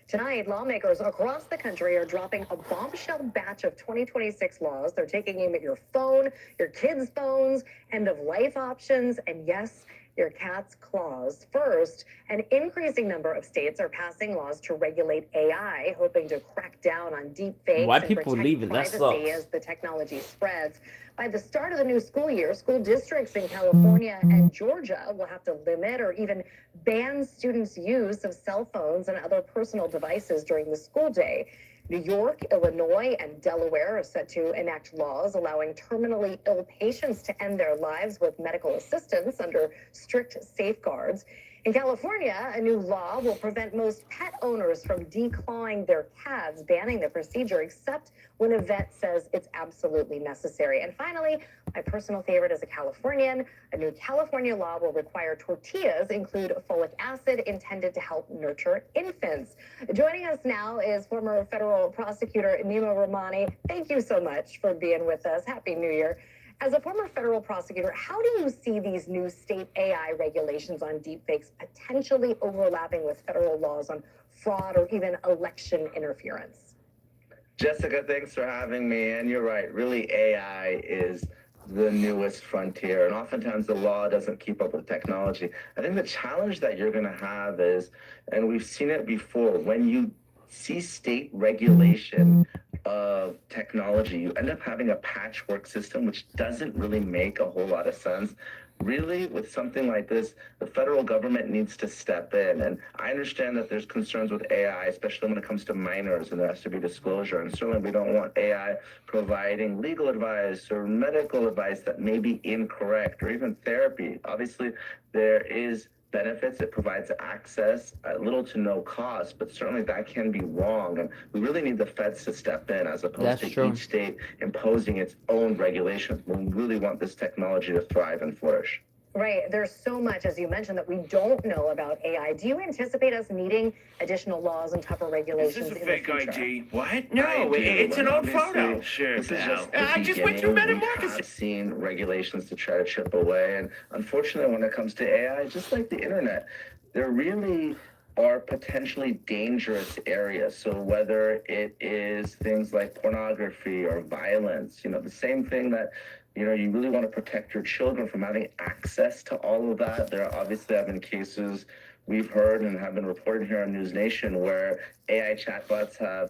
Tonight, lawmakers across the country are dropping a bombshell batch of 2026 laws. They're taking aim at your phone, your kids' phones, end-of-life options, and yes, your cat's claws. First, an increasing number of states are passing laws to regulate AI, hoping to crack down on deep fakes Why and people protect leaving? That privacy sucks. as the technology spreads. By the start of the new school year, school districts in California and Georgia will have to limit or even ban students' use of cell phones and other personal devices during the school day. New York, Illinois, and Delaware are set to enact laws allowing terminally ill patients to end their lives with medical assistance under strict safeguards. In California, a new law will prevent most pet owners from declawing their cats, banning the procedure except when a vet says it's absolutely necessary. And finally, my personal favorite as a Californian, a new California law will require tortillas include folic acid intended to help nurture infants. Joining us now is former federal prosecutor Nima Rahmani. Thank you so much for being with us. Happy New Year. As a former federal prosecutor, how do you see these new state AI regulations on deepfakes potentially overlapping with federal laws on fraud or even election interference? Jessica, thanks for having me. And you're right, really AI is the newest frontier. And oftentimes the law doesn't keep up with technology. I think the challenge that you're going to have is, and we've seen it before, when you see state regulation of technology, you end up having a patchwork system, which doesn't really make a whole lot of sense. Really, with something like this, the federal government needs to step in. And I understand that there's concerns with AI, especially when it comes to minors, and there has to be disclosure. And certainly we don't want AI providing legal advice or medical advice that may be incorrect, or even therapy. Obviously, there is benefits. It provides access at little to no cost, but certainly that can be wrong. And we really need the feds to step in as opposed to each state imposing its own regulations. We really want this technology to thrive and flourish. Right. There's so much, as you mentioned, that we don't know about AI. Do you anticipate us needing additional laws and tougher regulations? Is this a fake ID? What? No, It's an old photo. Sure, this is just I just went through metamorphosis. I've seen regulations to try to chip away, and unfortunately, when it comes to AI, just like the internet, there really are potentially dangerous areas. So whether it is things like pornography or violence, the same thing that you really want to protect your children from having access to all of that. There obviously have been cases we've heard and have been reported here on News Nation where AI chatbots have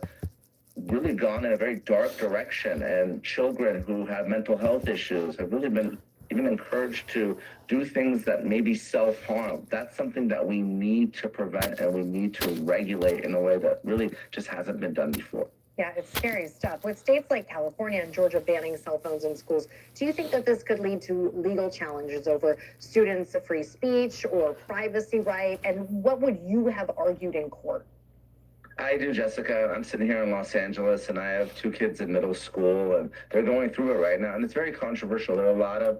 really gone in a very dark direction, and children who have mental health issues have really been even encouraged to do things that maybe self-harm. That's something that we need to prevent and we need to regulate in a way that really just hasn't been done before. Yeah, it's scary stuff. With states like California and Georgia banning cell phones in schools, do you think that this could lead to legal challenges over students' free speech or privacy right? And what would you have argued in court? I do, Jessica. I'm sitting here in Los Angeles, and I have 2 kids in middle school, and they're going through it right now, and it's very controversial. There are a lot of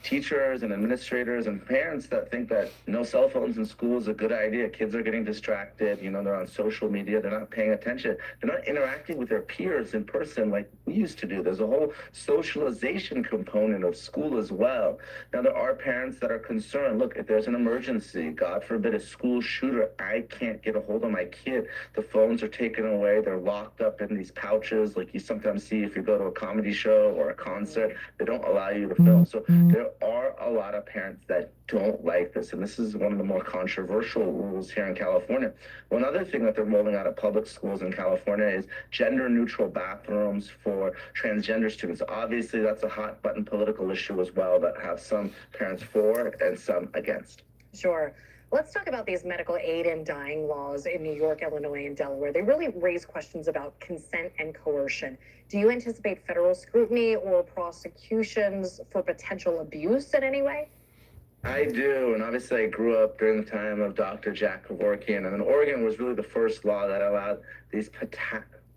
teachers and administrators and parents that think that no cell phones in school is a good idea. Kids are getting distracted. You know, they're on social media. They're not paying attention. They're not interacting with their peers in person like we used to do. There's a whole socialization component of school as well. Now, there are parents that are concerned. Look, if there's an emergency, God forbid, a school shooter, I can't get a hold of my kid. The phones are taken away. They're locked up in these pouches like you sometimes see if you go to a comedy show or a concert. They don't allow you to film. So there are a lot of parents that don't like this, and this is one of the more controversial rules here in California. One other thing that they're rolling out of public schools in California is gender-neutral bathrooms for transgender students. Obviously, that's a hot-button political issue as well that have some parents for and some against. Sure. Let's talk about these medical aid in dying laws in New York, Illinois, and Delaware. They really raise questions about consent and coercion. Do you anticipate federal scrutiny or prosecutions for potential abuse in any way? I do, and obviously I grew up during the time of Dr. Jack Kevorkian, and then Oregon was really the first law that allowed these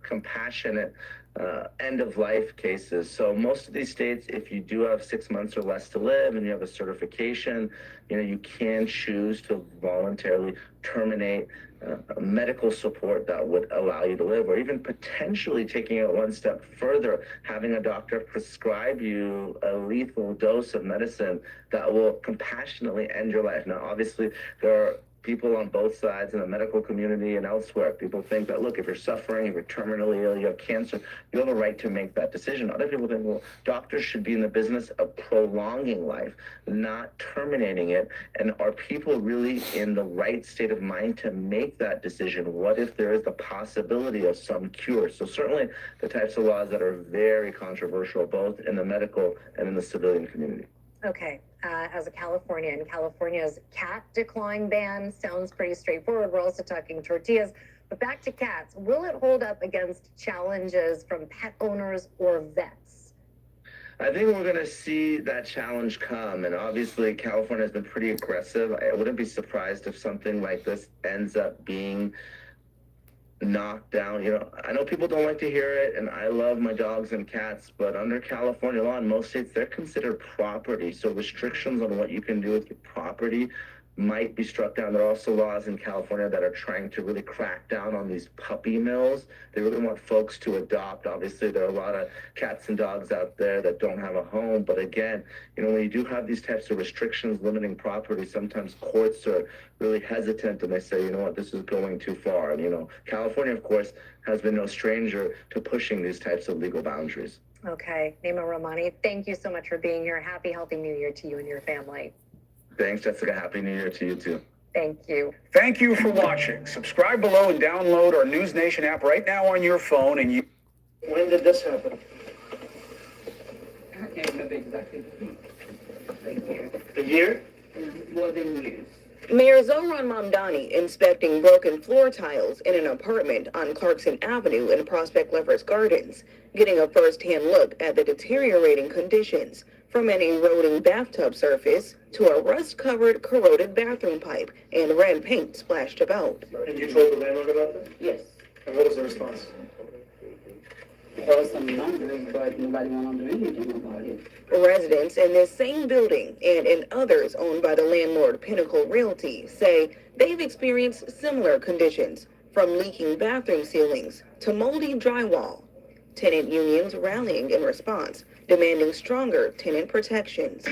compassionate end-of-life cases. So most of these states, if you do have 6 months or less to live and you have a certification, you know, you can choose to voluntarily terminate medical support that would allow you to live, or even potentially taking it one step further, having a doctor prescribe you a lethal dose of medicine that will compassionately end your life. Now, obviously, there are people on both sides in the medical community and elsewhere. People think that, look, if you're suffering, if you're terminally ill, you have cancer, you have a right to make that decision. Other people think, well, doctors should be in the business of prolonging life, not terminating it. And are people really in the right state of mind to make that decision? What if there is the possibility of some cure? So certainly the types of laws that are very controversial, both in the medical and in the civilian community. Okay. As a Californian, California's cat declawing ban sounds pretty straightforward. We're also talking tortillas. But back to cats, will it hold up against challenges from pet owners or vets? I think we're going to see that challenge come. And obviously, California has been pretty aggressive. I wouldn't be surprised if something like this ends up being knocked down. You know, I know people don't like to hear it, and I love my dogs and cats, but under California law in most states, they're considered property. So restrictions on what you can do with your property might be struck down. There are also laws in California that are trying to really crack down on these puppy mills. They really want folks to adopt. Obviously, there are a lot of cats and dogs out there that don't have a home. But again, you know, when you do have these types of restrictions limiting property, sometimes courts are really hesitant and they say, you know what, this is going too far. And, you know, California, of course, has been no stranger to pushing these types of legal boundaries. Okay. Nima Romani, thank you so much for being here. Happy, healthy New Year to you and your family. Thanks, Jessica. Happy New Year to you, too. Thank you. Thank you for watching. Subscribe below and download our News Nation app right now on your phone. And you. When did this happen? I can't remember exactly the year. More than years. Mayor Zohran Mamdani inspecting broken floor tiles in an apartment on Clarkson Avenue in Prospect Lovers Gardens, getting a first-hand look at the deteriorating conditions, from an eroding bathtub surface to a rust-covered, corroded bathroom pipe and red paint splashed about. And you told the landlord about that? Yes. And what was the response? There was some numbers, but nobody wanted to do anything about it. Residents in this same building and in others owned by the landlord Pinnacle Realty say they've experienced similar conditions, from leaking bathroom ceilings to moldy drywall. Tenant unions rallying in response, demanding stronger tenant protections.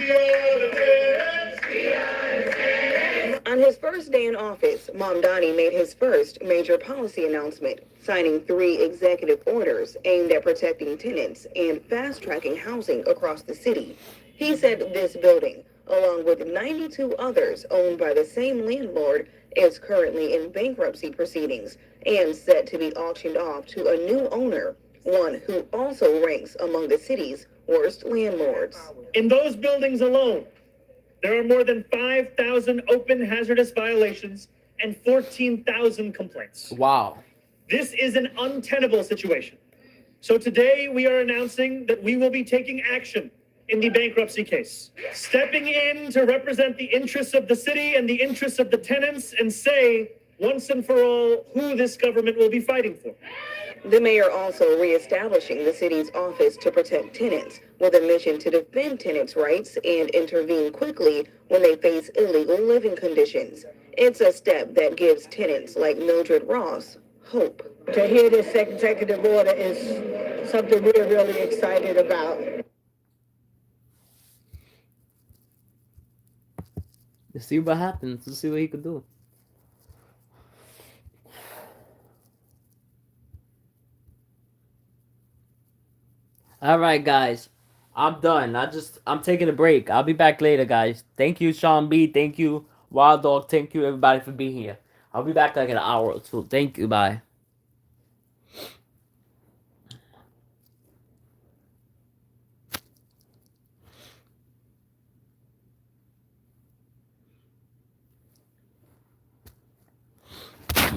On his first day in office, Mamdani made his first major policy announcement, signing 3 executive orders aimed at protecting tenants and fast-tracking housing across the city. He said this building, along with 92 others owned by the same landlord, is currently in bankruptcy proceedings and set to be auctioned off to a new owner, one who also ranks among the city's worst landlords. In those buildings alone, there are more than 5,000 open hazardous violations and 14,000 complaints. Wow. This is an untenable situation. So today we are announcing that we will be taking action in the bankruptcy case, stepping in to represent the interests of the city and the interests of the tenants and say once and for all who this government will be fighting for. The mayor also reestablishing the city's office to protect tenants with a mission to defend tenants' rights and intervene quickly when they face illegal living conditions. It's a step that gives tenants like Mildred Ross hope. To hear this executive order is something we're really excited about. Let's see what happens. Let's see what he could do. All right, guys. I'm done. I'm taking a break. I'll be back later, guys. Thank you, Sean B. Thank you, Wild Dog. Thank you, everybody, for being here. I'll be back like in an hour or two. Thank you. Bye.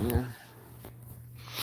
Yeah.